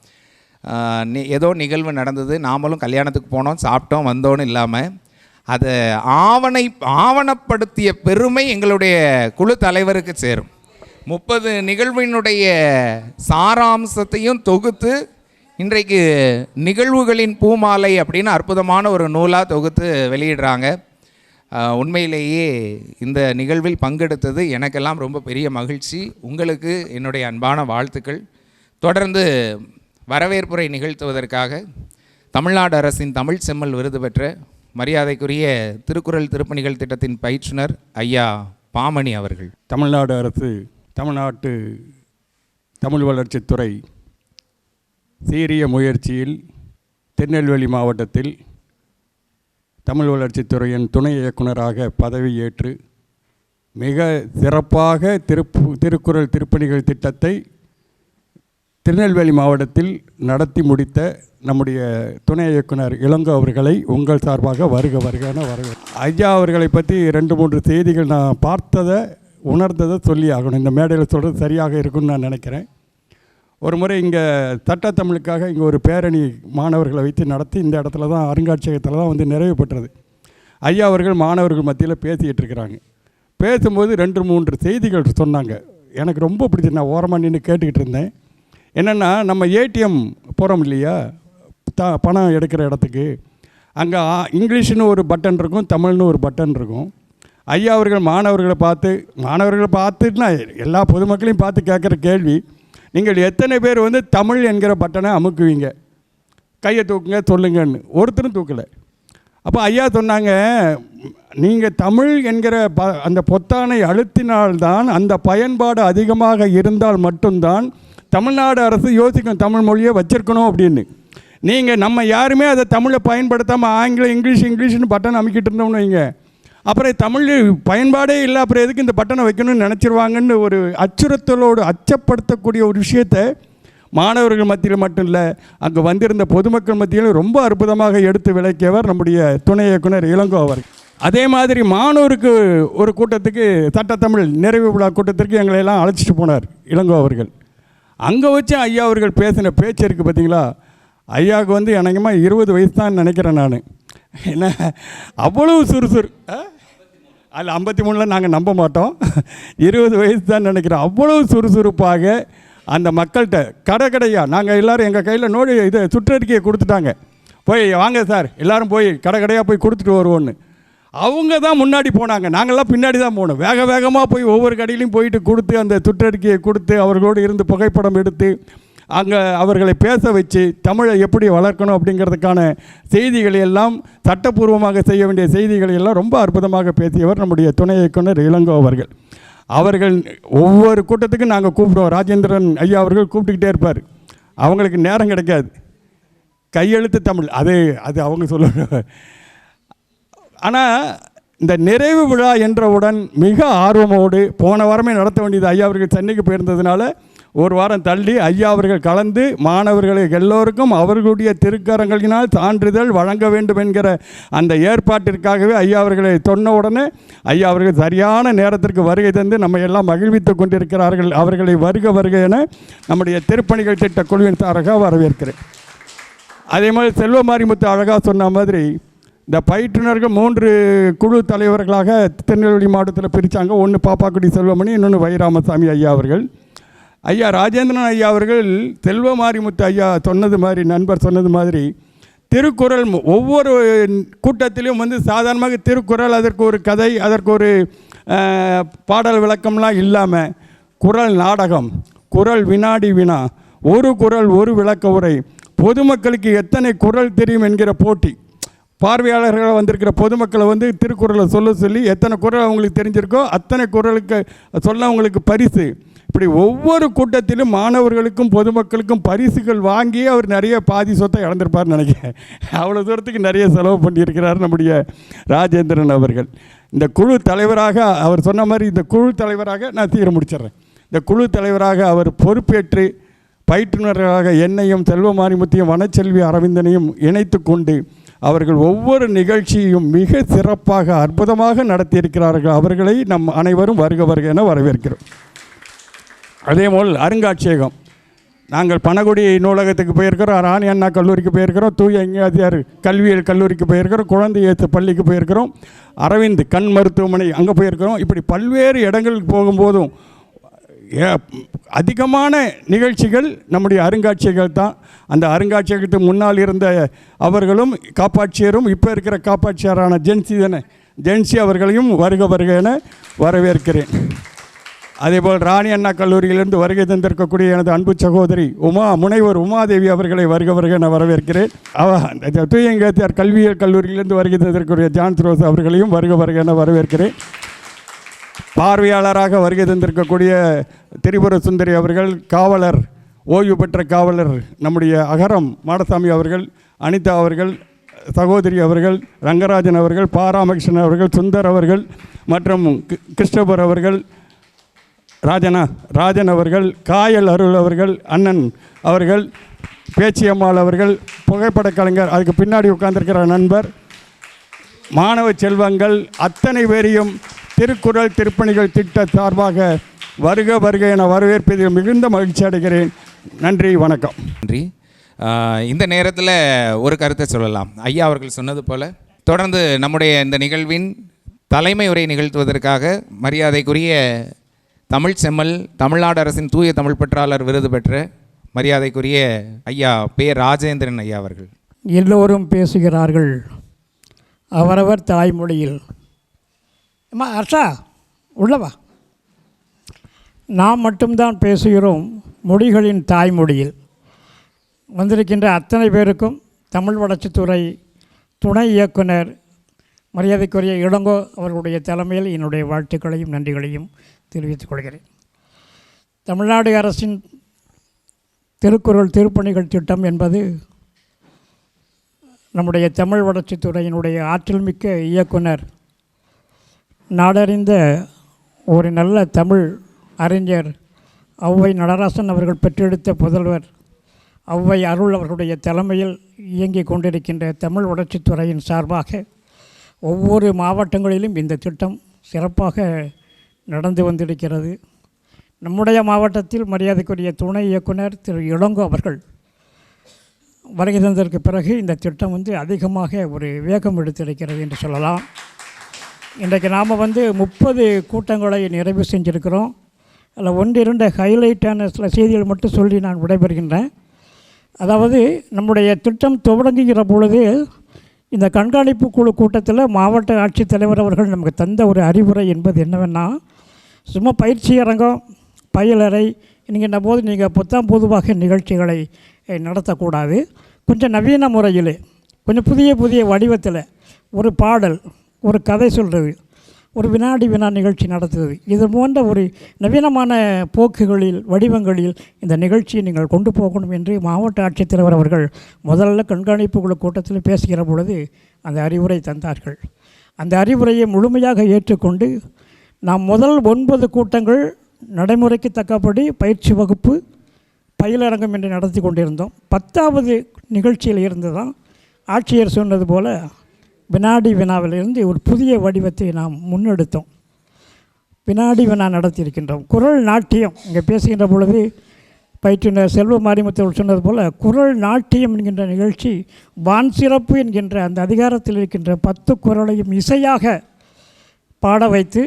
Speaker 4: ஏதோ நிகழ்வு நடந்தது, நாமளும் கல்யாணத்துக்கு போனோம், சாப்பிட்டோம், வந்தோன்னு இல்லாமல் அதை ஆவணப்படுத்திய பெருமை எங்களுடைய குழு தலைவருக்கு சேரும். 30 நிகழ்வினுடைய சாராம்சத்தையும் தொகுத்து இன்றைக்கு நிகழ்வுகளின் பூமாலை அப்படின்னு அற்புதமான ஒரு நூலாக தொகுத்து வெளியிடுறாங்க. உண்மையிலேயே இந்த நிகழ்வில் பங்கெடுத்தது எனக்கெல்லாம் ரொம்ப பெரிய மகிழ்ச்சி. உங்களுக்கு என்னுடைய அன்பான வாழ்த்துக்கள். தொடர்ந்து வரவேற்புரை நிகழ்த்துவதற்காக தமிழ்நாடு அரசின் தமிழ் செம்மல் விருது பெற்ற மரியாதைக்குரிய திருக்குறள் திருப்பணிகள் திட்டத்தின் பயிற்றுனர் ஐயா பாமணி அவர்கள்.
Speaker 2: தமிழ்நாடு அரசு, தமிழ்நாட்டு தமிழ் வளர்ச்சித்துறை சீரிய முயற்சியில் திருநெல்வேலி மாவட்டத்தில் தமிழ் வளர்ச்சித்துறையின் துணை இயக்குனராக பதவியேற்று மிக சிறப்பாக திருக்குறள் திருப்பணிகள் திட்டத்தை திருநெல்வேலி மாவட்டத்தில் நடத்தி முடித்த நம்முடைய துணை இயக்குனர் இளங்கோ அவர்களை உங்கள் சார்பாக வருக வருகன்னு வருக. ஐயா அவர்களை பற்றி 2-3 செய்திகள் நான் பார்த்ததை உணர்ந்ததை சொல்லி ஆகணும். இந்த மேடையில் சொல்கிறது சரியாக இருக்குன்னு நான் நினைக்கிறேன். ஒரு முறை இங்கே சட்டத்தமிழுக்காக இங்கே ஒரு பேரணி மாணவர்களை வைத்து நடத்தி இந்த இடத்துல தான், அருங்காட்சியகத்தில் தான் வந்து நிறைவு பெற்றது. ஐயா அவர்கள் மாணவர்கள் மத்தியில் பேசிக்கிட்டு இருக்கிறாங்க. பேசும்போது 2-3 செய்திகள் சொன்னாங்க. எனக்கு ரொம்ப பிடிச்சி, நான் ஓரமாக நின்று கேட்டுக்கிட்டு இருந்தேன். என்னென்னா, நம்ம ஏடிஎம் போகிறோம் இல்லையா, பணம் எடுக்கிற இடத்துக்கு, அங்கே இங்கிலீஷ்னு ஒரு பட்டன் இருக்கும், தமிழ்னு ஒரு பட்டன் இருக்கும். ஐயா அவர்கள் மாணவர்களை பார்த்துட்டுனா எல்லா பொதுமக்களையும் பார்த்து கேட்குற கேள்வி, நீங்கள் எத்தனை பேர் வந்து தமிழ் என்கிற பட்டனை அமுக்குவீங்க, கையை தூக்குங்க சொல்லுங்கன்னு. ஒருத்தரும் தூக்கலை. அப்போ ஐயா சொன்னாங்க, நீங்கள் தமிழ் என்கிற அந்த பொத்தானை அழுத்தினால்தான், அந்த பயன்பாடு அதிகமாக இருந்தால் மட்டும்தான் தமிழ்நாடு அரசு யோசிக்கும் தமிழ் மொழியை வச்சிருக்கணும் அப்படின்னு. நீங்கள் நம்ம யாருமே அதை தமிழை பயன்படுத்தாமல் ஆங்கிலம் இங்கிலீஷ்னு பட்டன் அமைக்கிட்டு இருந்தோம்னு வைங்க, அப்புறம் தமிழ் பயன்பாடே இல்லை, அப்புறம் எதுக்கு இந்த பட்டனை வைக்கணும்னு நினச்சிருவாங்கன்னு ஒரு அச்சுறுத்தலோடு அச்சப்படுத்தக்கூடிய ஒரு விஷயத்தை மாணவர்கள் மத்தியில் மட்டும் இல்லை, அங்கே வந்திருந்த பொதுமக்கள் மத்தியிலும் ரொம்ப அற்புதமாக எடுத்து விளக்கியவர் நம்முடைய துணை இயக்குனர் இளங்கோ அவர்கள். அதே மாதிரி மானூருக்கு ஒரு கூட்டத்துக்கு சட்டத்தமிழ் நிறைவு விழா கூட்டத்திற்கு எங்களை எல்லாம் அழைச்சிட்டு போனார் இளங்கோ அவர்கள். அங்கே வச்சு ஐயா அவர்கள் பேசின பேச்சு இருக்குது பார்த்தீங்களா, ஐயாவுக்கு வந்து எனக்குமா 20 வயசு தான் நினைக்கிறேன் நான். என்ன அவ்வளவு சுறுசுறு, அதில் 53 நாங்கள் நம்ப மாட்டோம், 20 வயசு தான் நினைக்கிறோம். அவ்வளவு சுறுசுறுப்பாக அந்த மக்கள்கிட்ட கடையாக நாங்கள் எல்லோரும் எங்கள் கையில் நோடி இது சுற்றறிக்கையை கொடுத்துட்டாங்க, போய் வாங்க சார் எல்லோரும் போய் கடையாக போய் கொடுத்துட்டு வருவோன்னு. அவங்க தான் முன்னாடி போனாங்க, நாங்கள்லாம் பின்னாடி தான் போனோம். வேகமாக போய் ஒவ்வொரு கடையிலையும் போயிட்டு கொடுத்து அந்த சுற்றறிக்கையை கொடுத்து அவர்களோடு இருந்து புகைப்படம் எடுத்து அங்கே அவர்களை பேச வச்சு தமிழை எப்படி வளர்க்கணும் அப்படிங்கிறதுக்கான செய்திகளை எல்லாம், சட்டப்பூர்வமாக செய்ய வேண்டிய செய்திகளை எல்லாம் ரொம்ப அற்புதமாக பேசியவர் நம்முடைய துணை இயக்குனர் இளங்கோ அவர்கள். அவர்கள் ஒவ்வொரு கூட்டத்துக்கும் நாங்கள் கூப்பிடுவோம், ராஜேந்திரன் ஐயா அவர்கள் கூப்பிட்டுக்கிட்டே இருப்பார். அவங்களுக்கு நேரம் கிடைக்காது, கையெழுத்து தமிழ் அது அவங்க சொல்லுவாங்க. ஆனால் இந்த நிறைவு விழா என்றவுடன் மிக ஆர்வமோடு, போன வாரமே நடத்த வேண்டியது ஐயா அவர்கள் சென்னைக்கு போயிருந்ததுனால ஒரு வாரம் தள்ளி ஐயா அவர்கள் கலந்து மாணவர்களுக்கு எல்லோருக்கும் அவர்களுடைய திருக்கரங்களினால் சான்றிதழ் வழங்க வேண்டும் என்கிற அந்த ஏற்பாட்டிற்காகவே ஐயா அவர்களை சொன்ன உடனே ஐயா அவர்கள் சரியான நேரத்திற்கு வருகை தந்து நம்ம எல்லாம் மகிழ்வித்து கொண்டிருக்கிறார்கள். அவர்களை வருக என நம்முடைய திருப்பணிகள் திட்ட குழுவின் சாராக வரவேற்கிறேன். அதே மாதிரி செல்வ மாரிமுத்து அழகாக சொன்ன மாதிரி இந்த பயிற்றுனர்கள் 3 குழு தலைவர்களாக திருநெல்வேலி மாவட்டத்தில் பிரித்தாங்க. ஒன்று பாப்பாக்குடி செல்வமணி, இன்னொன்று வைராமசாமி ஐயா அவர்கள். ஐயா ராஜேந்திரன் ஐயா அவர்கள் செல்வ மாரிமுத்து ஐயா சொன்னது மாதிரி, நண்பர் சொன்னது மாதிரி, திருக்குறள் ஒவ்வொரு கூட்டத்திலும் வந்து சாதாரணமாக திருக்குறள் அதற்கு ஒரு கதை, அதற்கு ஒரு பாடல் விளக்கம்லாம் இல்லாமல் குறள் நாடகம், குறள் வினாடி வினா, ஒரு குறள் ஒரு விளக்க உரை, பொதுமக்களுக்கு எத்தனை குறள் தெரியும் என்கிற போட்டி, பார்வையாளர்களாக வந்திருக்கிற பொதுமக்களை வந்து திருக்குறளை சொல்லி எத்தனை குறள் அவங்களுக்கு தெரிஞ்சிருக்கோ அத்தனை குறளுக்கு சொல்ல அவங்களுக்கு பரிசு. இப்படி ஒவ்வொரு கூட்டத்திலும் மாணவர்களுக்கும் பொதுமக்களுக்கும் பரிசுகள் வாங்கி அவர் நிறைய பாதி சொத்தை இழந்திருப்பார்னு நினைக்கிறேன். அவ்வளோ தூரத்துக்கு நிறைய செலவு பண்ணியிருக்கிறார் நம்முடைய ராஜேந்திரன் அவர்கள். இந்த குழு தலைவராக அவர் சொன்ன மாதிரி, இந்த குழு தலைவராக நான் சீக்கிரம் முடிச்சிடுறேன், இந்த குழு தலைவராக அவர் பொறுப்பேற்று பயிற்றுனர்களாக என்னையும் செல்வ மாரிமுத்தையும் வனச்செல்வி அரவிந்தனையும் இணைத்து கொண்டு அவர்கள் ஒவ்வொரு நிகழ்ச்சியையும் மிக சிறப்பாக அற்புதமாக நடத்தியிருக்கிறார்கள். அவர்களை நம் அனைவரும் வருக என வரவேற்கிறோம். அதேபோல் அருங்காட்சியகம், நாங்கள் பனகுடி நூலகத்துக்கு போயிருக்கிறோம், ராணி அண்ணா கல்லூரிக்கு போயிருக்கிறோம், தூய எங்கேயாதியார் கல்வியியல் கல்லூரிக்கு போயிருக்கிறோம், குழந்தை ஏற்று பள்ளிக்கு போயிருக்கிறோம், அரவிந்த் கண் மருத்துவமனை அங்கே போயிருக்கிறோம். இப்படி பல்வேறு இடங்களுக்கு போகும்போதும் அதிகமான நிகழ்ச்சிகள் நம்முடைய அருங்காட்சியகங்கள் தான். அந்த அருங்காட்சியகத்துக்கு முன்னால் இருந்த அவர்களும் காப்பாட்சியரும் இப்போ இருக்கிற காப்பாட்சியரான ஜென்சி அவர்களையும் வருக என வரவேற்கிறேன். அதேபோல் ராணி அண்ணா கல்லூரியிலிருந்து வருகை தந்திருக்கக்கூடிய எனது அன்பு சகோதரி முனைவர் உமாதேவி அவர்களை வருக என வரவேற்கிறேன். தூயங்கேத்தியார் கல்வியியல் கல்லூரியிலிருந்து வருகை தந்திருக்கக்கூடிய ஜான்ஸ் ரோஸ் அவர்களையும் வருக என வரவேற்கிறேன். பார்வையாளராக வருகை தந்திருக்கக்கூடிய திரிபுர சுந்தரி அவர்கள், காவலர், ஓய்வு பெற்ற காவலர் நம்முடைய அகரம் மாடசாமி அவர்கள், அனிதா அவர்கள், சகோதரி அவர்கள், ரங்கராஜன் அவர்கள், பாராமகிருஷ்ணன் அவர்கள், சுந்தர் அவர்கள் மற்றும் கிருஷ்ணபர் அவர்கள், ராஜன் அவர்கள், காயல் அருள் அவர்கள், அண்ணன் அவர்கள், பேச்சியம்மாள் அவர்கள், புகைப்படக் கலைஞர், அதுக்கு பின்னாடி உட்கார்ந்திருக்கிற நண்பர், மாணவ செல்வங்கள் அத்தனை பேரையும் திருக்குறள் திருப்பணிகள் திட்ட சார்பாக வருக என வரவேற்பதில் மிகுந்த மகிழ்ச்சி அடைகிறேன். நன்றி, வணக்கம்.
Speaker 4: நன்றி. இந்த நேரத்தில் ஒரு கருத்தை சொல்லலாம். ஐயா அவர்கள் சொன்னது போல் தொடர்ந்து நம்முடைய இந்த நிகழ்வின் தலைமை உரை நிகழ்த்துவதற்காக மரியாதைக்குரிய தமிழ் செம்மல், தமிழ்நாடு அரசின் தூய தமிழ் பற்றாளர் விருது பெற்ற மரியாதைக்குரிய ஐயா பே. ராஜேந்திரன் ஐயா அவர்கள்.
Speaker 5: எல்லோரும் பேசுகிறார்கள் அவரவர் தாய்மொழியில். அம்மா அர்ஷா உள்ளவா, நாம் மட்டும்தான் பேசுகிறோம் மொழிகளின் தாய்மொழியில். வந்திருக்கின்ற அத்தனை பேருக்கும் தமிழ் வளர்ச்சித்துறை துணை இயக்குனர் மரியாதைக்குரிய இளங்கோ அவர்களுடைய தலைமையில் என்னுடைய வாழ்த்துக்களையும் நன்றிகளையும் தெரிவித்துக் கொள்கிறேன். தமிழ்நாடு அரசின் திருக்குறள் திருப்பணிகள் திட்டம் என்பது நம்முடைய தமிழ் வளர்ச்சித்துறையினுடைய ஆற்றல் மிக்க இயக்குனர், நாடறிந்த ஒரு நல்ல தமிழ் அறிஞர் ஔவை நடராசன் அவர்கள் பெற்றெடுத்த புதல்வர் ஔவை அருள் அவர்களுடைய தலைமையில் இயங்கிக் கொண்டிருக்கின்ற தமிழ் வளர்ச்சித்துறையின் சார்பாக ஒவ்வொரு மாவட்டங்களிலும் இந்த திட்டம் சிறப்பாக நடந்து வந்திருக்கிறது. நம்முடைய மாவட்டத்தில் மரியாதைக்குரிய துணை இயக்குனர் திரு இளங்கோ அவர்கள் வருகை தந்ததற்கு பிறகு இந்த திட்டம் அதிகமாக ஒரு வேகம் எடுத்திருக்கிறது என்று சொல்லலாம். இன்றைக்கு நாம் 30 கூட்டங்களை நிறைவு செஞ்சுருக்கிறோம். அதில் 1-2 ஹைலைட்டான சில செய்திகள் மட்டும் சொல்லி நான் விடைபெறுகின்றேன். அதாவது நம்முடைய திட்டம் தொடங்குகிற பொழுது இந்த கண்காணிப்பு குழு கூட்டத்தில் மாவட்ட ஆட்சித்தலைவர் அவர்கள் நமக்கு தந்த ஒரு அறிவுரை என்பது என்னவென்னா, சும்மா பயிற்சி அரங்கம் பயிலறை என்கின்ற போது நீங்கள் பொதுவாக நிகழ்ச்சிகளை நடத்தக்கூடாது. கொஞ்சம் நவீன முறையில், கொஞ்சம் புதிய வடிவத்தில் ஒரு பாடல், ஒரு கதை சொல்கிறது, ஒரு வினாடி வினா நிகழ்ச்சி நடத்துவது, இது போன்ற ஒரு நவீனமான போக்குகளில் வடிவங்களில் இந்த நிகழ்ச்சியை நீங்கள் கொண்டு போகணும் என்று மாவட்ட ஆட்சித்தலைவர் அவர்கள் முதல்ல கண்காணிப்பு குழு கூட்டத்தில் பேசுகிற பொழுது அந்த அறிவுரை தந்தார்கள். அந்த அறிவுரையை முழுமையாக ஏற்றுக்கொண்டு நாம் முதல் 9 கூட்டங்கள் நடைமுறைக்கு தக்கபடி பயிற்சி வகுப்பு பயிலரங்கம் என்று நடத்தி கொண்டிருந்தோம். 10வது நிகழ்ச்சியில் இருந்து தான் ஆட்சியர் சொன்னது போல் வினாடி வினாவிலிருந்து ஒரு புதிய வடிவத்தை நாம் முன்னெடுத்தோம். வினாடி வினா நடத்தியிருக்கின்றோம். குரல் நாட்டியம் இங்கே பேசுகின்ற பொழுது பயிற்றுனர் செல்வ மாரிமுத்தவர் சொன்னது போல் குரல் நாட்டியம் என்கின்ற நிகழ்ச்சி வான் சிறப்பு என்கின்ற அந்த அதிகாரத்தில் இருக்கின்ற 10 குரலையும் இசையாக பாட வைத்து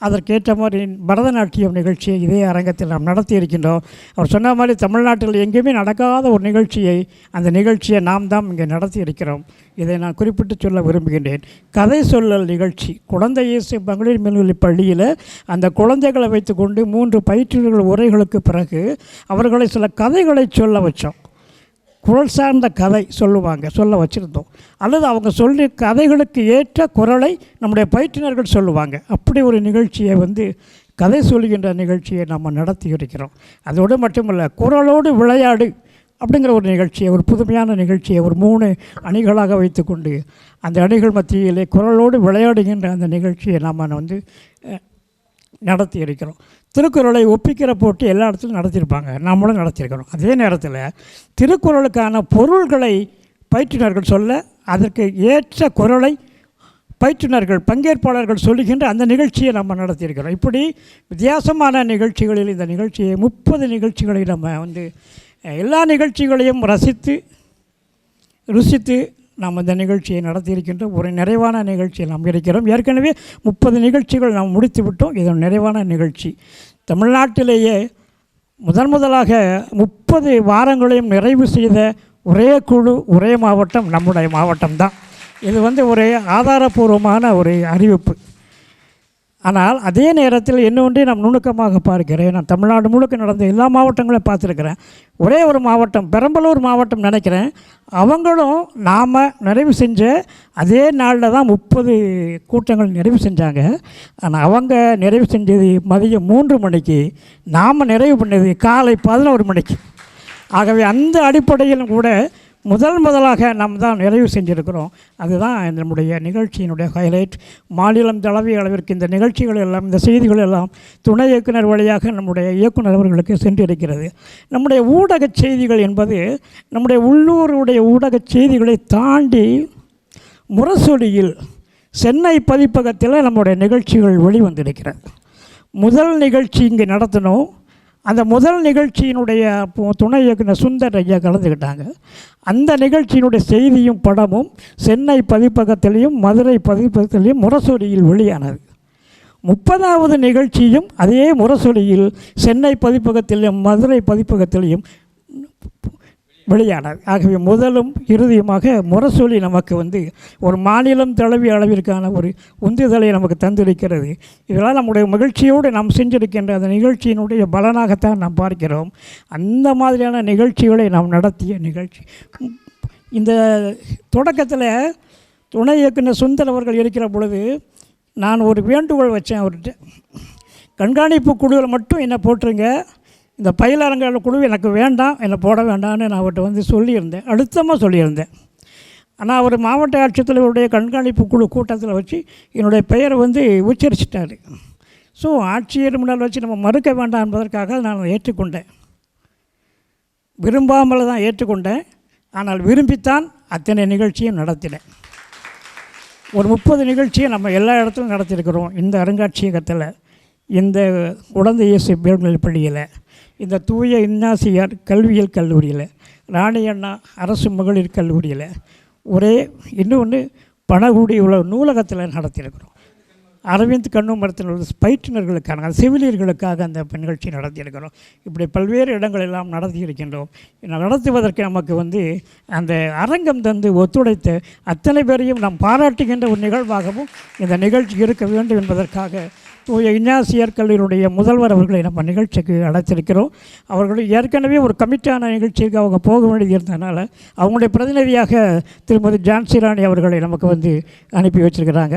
Speaker 5: அதற்கேற்ற மாதிரி பரதநாட்டியம் நிகழ்ச்சியை இதே அரங்கத்தில் நாம் நடத்தி இருக்கின்றோம். அவர் சொன்ன மாதிரி தமிழ்நாட்டில் எங்கேயுமே நடக்காத ஒரு நிகழ்ச்சியை, அந்த நிகழ்ச்சியை நாம் தான் இங்கே நடத்தி இருக்கிறோம். இதை நான் குறிப்பிட்டு சொல்ல விரும்புகின்றேன். கதை சொல்லல் நிகழ்ச்சி குழந்தை இயேசு மகளிர் மேல்நிலைப் பள்ளியில் அந்த குழந்தைகளை வைத்துக்கொண்டு 3 பயிற்றுனர்கள் உரைகளுக்கு பிறகு அவர்களை சில கதைகளை சொல்ல வச்சோம். குரல் சார்ந்த கதை சொல்ல வச்சுருந்தோம். அல்லது அவங்க சொல்லி கதைகளுக்கு ஏற்ற குரலை நம்முடைய பயிற்றுனர்கள் சொல்லுவாங்க. அப்படி ஒரு நிகழ்ச்சியை கதை சொல்லுகின்ற நிகழ்ச்சியை நம்ம நடத்தி இருக்கிறோம். அதோடு மட்டுமல்ல, குரலோடு விளையாடு அப்படிங்கிற ஒரு நிகழ்ச்சியை, ஒரு புதுமையான நிகழ்ச்சியை ஒரு 3 அணிகளாக வைத்துக்கொண்டு அந்த அணிகள் மத்தியிலே குரலோடு விளையாடுகின்ற அந்த நிகழ்ச்சியை நாம் நடத்தி இருக்கிறோம். திருக்குறளை ஒப்பிக்கிற போட்டி எல்லா இடத்துலையும் நடத்தியிருப்பாங்க, நம்மளும் நடத்தியிருக்கிறோம். அதே நேரத்தில் திருக்குறளுக்கான பொருள்களை பயிற்றுனர்கள் சொல்ல, அதற்கு ஏற்ற குரலை பயிற்றுனர்கள் பங்கேற்பாளர்கள் சொல்லுகின்ற அந்த நிகழ்ச்சியை நம்ம நடத்தியிருக்கிறோம். இப்படி வித்தியாசமான நிகழ்ச்சிகளில் இந்த நிகழ்ச்சியை 30 நிகழ்ச்சிகளை நம்ம எல்லா நிகழ்ச்சிகளையும் ருசித்து நாம் இந்த நிகழ்ச்சியை நடத்தியிருக்கின்றோம். ஒரு நிறைவான நிகழ்ச்சியை நாம் இருக்கிறோம். ஏற்கனவே 30 நிகழ்ச்சிகள் நாம் முடித்து விட்டோம். இது நிறைவான நிகழ்ச்சி. தமிழ்நாட்டிலேயே முதலாக 30 வாரங்களையும் நிறைவு செய்த ஒரே குழு, ஒரே மாவட்டம் நம்முடைய மாவட்டம்தான். இது ஒரு ஆதாரபூர்வமான ஒரு அறிவிப்பு. ஆனால் அதே நேரத்தில் இன்னொன்றே நாம் நுணுக்கமாக பார்க்கிறேன். நான் தமிழ்நாடு முழுக்க நடந்த எல்லா மாவட்டங்களையும் பார்த்துருக்கிறேன். ஒரே ஒரு மாவட்டம், பெரம்பலூர் மாவட்டம் நினைக்கிறேன், அவங்களும் நாம் நிறைவு செஞ்ச அதே நாளில் தான் 30 கூட்டங்கள் நிறைவு செஞ்சாங்க. ஆனால் அவங்க நிறைவு செஞ்சது மதியம் 3 மணிக்கு, நாம் நிறைவு பண்ணது காலை 11 மணிக்கு. ஆகவே அந்த அடிப்படையிலும் கூட முதலாக நாம் தான் நிறைவு செஞ்சுருக்கிறோம். அதுதான் நம்முடைய நிகழ்ச்சியினுடைய ஹைலைட். மாநிலம் தழுவிய அளவிற்கு இந்த நிகழ்ச்சிகள் எல்லாம், இந்த செய்திகள் எல்லாம் துணை இயக்குனர் வழியாக நம்முடைய இயக்குனர் அவர்களுக்கு சென்றிருக்கிறது. நம்முடைய ஊடக செய்திகள் என்பது நம்முடைய உள்ளூருடைய ஊடக செய்திகளை தாண்டி முரசொலியில் சென்னை பதிப்பகத்தில் நம்முடைய நிகழ்ச்சிகள் வெளிவந்திருக்கிறது. முதல் நிகழ்ச்சி இங்கே நடத்தினோம். அந்த முதல் நிகழ்ச்சியினுடைய துணை இயக்குனர் சுந்தர் ஐயா கலந்துக்கிட்டாங்க. அந்த நிகழ்ச்சியினுடைய செய்தியும் படமும் சென்னை பதிப்பகத்திலையும் மதுரை பதிப்பகத்திலையும் முரசொலியில் வெளியானது. 30வது நிகழ்ச்சியும் அதே முரசொலியில் சென்னை பதிப்பகத்திலையும் மதுரை பதிப்பகத்திலையும் வெளியானது. ஆகவே முதலும் இறுதியுமாக முரசொலி நமக்கு ஒரு மாநிலம் தழுவிய அளவிற்கான ஒரு உந்துதலை நமக்கு தந்திருக்கிறது. இதெல்லாம் நம்முடைய மகிழ்ச்சியோடு நாம் செஞ்சிருக்கின்ற அந்த நிகழ்ச்சியினுடைய பலனாகத்தான் நாம் பார்க்கிறோம். அந்த மாதிரியான நிகழ்ச்சிகளை நாம் நடத்திய நிகழ்ச்சி. இந்த தொடக்கத்தில் துணை இயக்குனர் சுந்தர் அவர்கள் இருக்கிற பொழுது நான் ஒரு வேண்டுகோள் வச்சேன் அவர்கிட்ட. கண்காணிப்பு குழுவில் மட்டும் என்னை போட்டுருங்க, இந்த பயிலரங்கால குழு எனக்கு வேண்டாம், என்னை போட வேண்டாம்னு நான் அவர்கிட்ட சொல்லியிருந்தேன், அழுத்தமாக சொல்லியிருந்தேன். ஆனால் அவர் மாவட்ட ஆட்சித்தலைவருடைய கண்காணிப்பு குழு கூட்டத்தில் வச்சு என்னுடைய பெயரை உச்சரிச்சிட்டார். ஸோ ஆட்சியர் முன்னால் வச்சு நம்ம மறுக்க வேண்டாம் என்பதற்காக நான் ஏற்றுக்கொண்டேன். விரும்பாமல் தான் ஏற்றுக்கொண்டேன். ஆனால் விரும்பித்தான் அத்தனை நிகழ்ச்சியும் நடத்தினேன். ஒரு 30 நிகழ்ச்சியை நம்ம எல்லா இடத்துலையும் நடத்தியிருக்கிறோம். இந்த அருங்காட்சியகத்தில், இந்த குழந்தை இயேசு மேல்நிலைப் பள்ளியில், இந்த தூய இன்னாசியார் கல்வியியல் கல்லூரியில், ராணி அண்ணா அரசு மகளிர் கல்லூரியில், இன்னொன்று பணகுடி உள்ள நூலகத்தில் நடத்தியிருக்கிறோம். அரவிந்த் கண்ணு மரத்தில் உள்ள பயிற்றுனர்களுக்கான செவிலியர்களுக்காக அந்த நிகழ்ச்சி நடத்தியிருக்கிறோம். இப்படி பல்வேறு இடங்களெல்லாம் நடத்தியிருக்கின்றோம். நடத்துவதற்கு நமக்கு அந்த அரங்கம் தந்து ஒத்துழைத்த அத்தனை பேரையும் நாம் பாராட்டுகின்ற ஒரு நிகழ்வாகவும் இந்த நிகழ்ச்சி இருக்க வேண்டும் என்பதற்காக தூய இன்னாசியார் கல்லூரியுடைய முதல்வர் அவர்களை நம்ம நிகழ்ச்சிக்கு அழைத்திருக்கிறோம். அவர்கள் ஏற்கனவே ஒரு கமிட்டியான நிகழ்ச்சிக்கு அவங்க போக வேண்டியது இருந்ததுனால அவங்களுடைய பிரதிநிதியாக திருமதி ஜான்சி ராணி அவர்களை நமக்கு அனுப்பி வச்சுருக்கிறாங்க.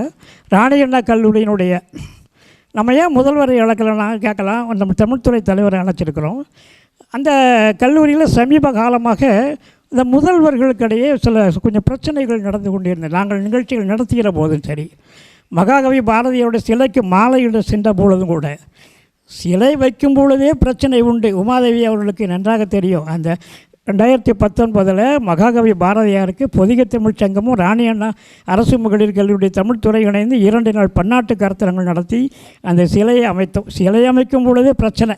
Speaker 5: ராணி அண்ணா கல்லூரியினுடைய நம்ம ஏன் முதல்வரை அழைக்கலாம் கேட்கலாம். நம்ம தமிழ்துறை தலைவரை அழைச்சிருக்கிறோம். அந்த கல்லூரியில் சமீப காலமாக இந்த முதல்வர்களுக்கிடையே கொஞ்சம் பிரச்சனைகள் நடந்து கொண்டிருந்தது. நாங்கள் நிகழ்ச்சிகள் நடத்துகிற போதும் சரி, மகாகவி பாரதியோட சிலைக்கு மாலையிட சென்ற பொழுதும் கூட சிலை வைக்கும் பொழுதே பிரச்சனை உண்டு. உமாதேவி அவர்களுக்கு நன்றாக தெரியும். அந்த 2019 மகாகவி பாரதியாருக்கு பொதிகை தமிழ் சங்கமும் ராணி அண்ணா அரசு மகளிர் கல்லூரி தமிழ்துறை இணைந்து 2 நாள் பன்னாட்டு கருத்தரங்கள் நடத்தி அந்த சிலையை அமைத்தோம். சிலை அமைக்கும் பொழுதே பிரச்சனை.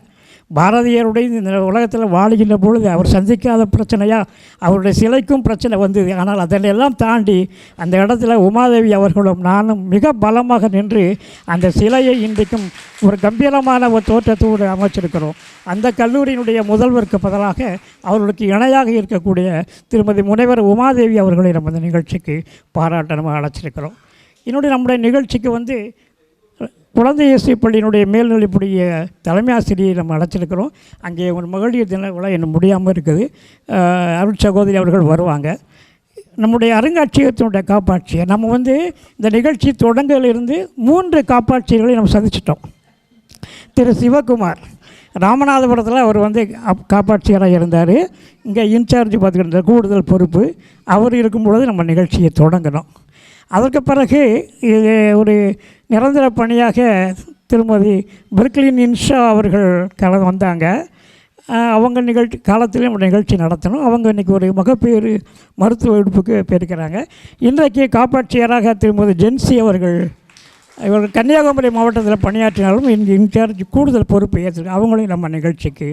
Speaker 5: பாரதியாருடைய இந்த உலகத்தில் வாழுகின்ற பொழுது அவர் சந்திக்காத பிரச்சனையாக அவருடைய சிலைக்கும் பிரச்சனை வந்தது. ஆனால் அதெல்லாம் தாண்டி அந்த இடத்துல உமாதேவி அவர்களும் நானும் மிக பலமாக நின்று அந்த சிலையை இன்றைக்கும் ஒரு கம்பீரமான ஒரு தோற்றத்தோடு அமைச்சிருக்கிறோம். அந்த கல்லூரியினுடைய முதல்வருக்கு பதிலாக அவர்களுக்கு இணையாக இருக்கக்கூடிய திருமதி முனைவர் உமாதேவி அவர்களை நம்ம இந்த நிகழ்ச்சிக்கு பாராட்ட நம்ம அழைச்சிருக்கிறோம். நம்முடைய நிகழ்ச்சிக்கு குழந்தை இயேசு பள்ளியினுடைய மேல்நிலைப்புடைய தலைமை ஆசிரியை நம்ம அழைச்சிருக்கிறோம். அங்கே ஒரு மகளிர் தின விழா இன்னும் முடியாமல் இருக்குது. அருள் சகோதரி அவர்கள் வருவாங்க. நம்முடைய அருங்காட்சியகத்தினுடைய காப்பாட்சியர் நம்ம இந்த நிகழ்ச்சி தொடங்கலிருந்து 3 காப்பாட்சியர்களை நம்ம சந்திச்சிட்டோம். திரு சிவகுமார் ராமநாதபுரத்தில் அவர் காப்பாட்சியராக இருந்தார். இங்கே இன்சார்ஜ் பார்த்துக்கிட்ட கூடுதல் பொறுப்பு அவர் இருக்கும் பொழுது நம்ம நிகழ்ச்சியை தொடங்கினோம். அதற்கு பிறகு இது ஒரு நிரந்தர பணியாக திருமதி பெர்க்லின் இன்ஷா அவர்கள் வந்தாங்க. அவங்க காலத்திலே நம்ம நிகழ்ச்சி நடத்தணும். அவங்க இன்றைக்கி ஒரு மகப்பேறு மருத்துவ எடுப்புக்கு போயிருக்கிறாங்க. இன்றைக்கு காப்பாட்சியராக திருமதி ஜென்சி அவர்கள் இவர்கள் கன்னியாகுமரி மாவட்டத்தில் பணியாற்றினாலும் இங்கே இன்சார்ஜ் கூடுதல் பொறுப்பு ஏற்றிருக்காங்க. அவங்களையும் நம்ம நிகழ்ச்சிக்கு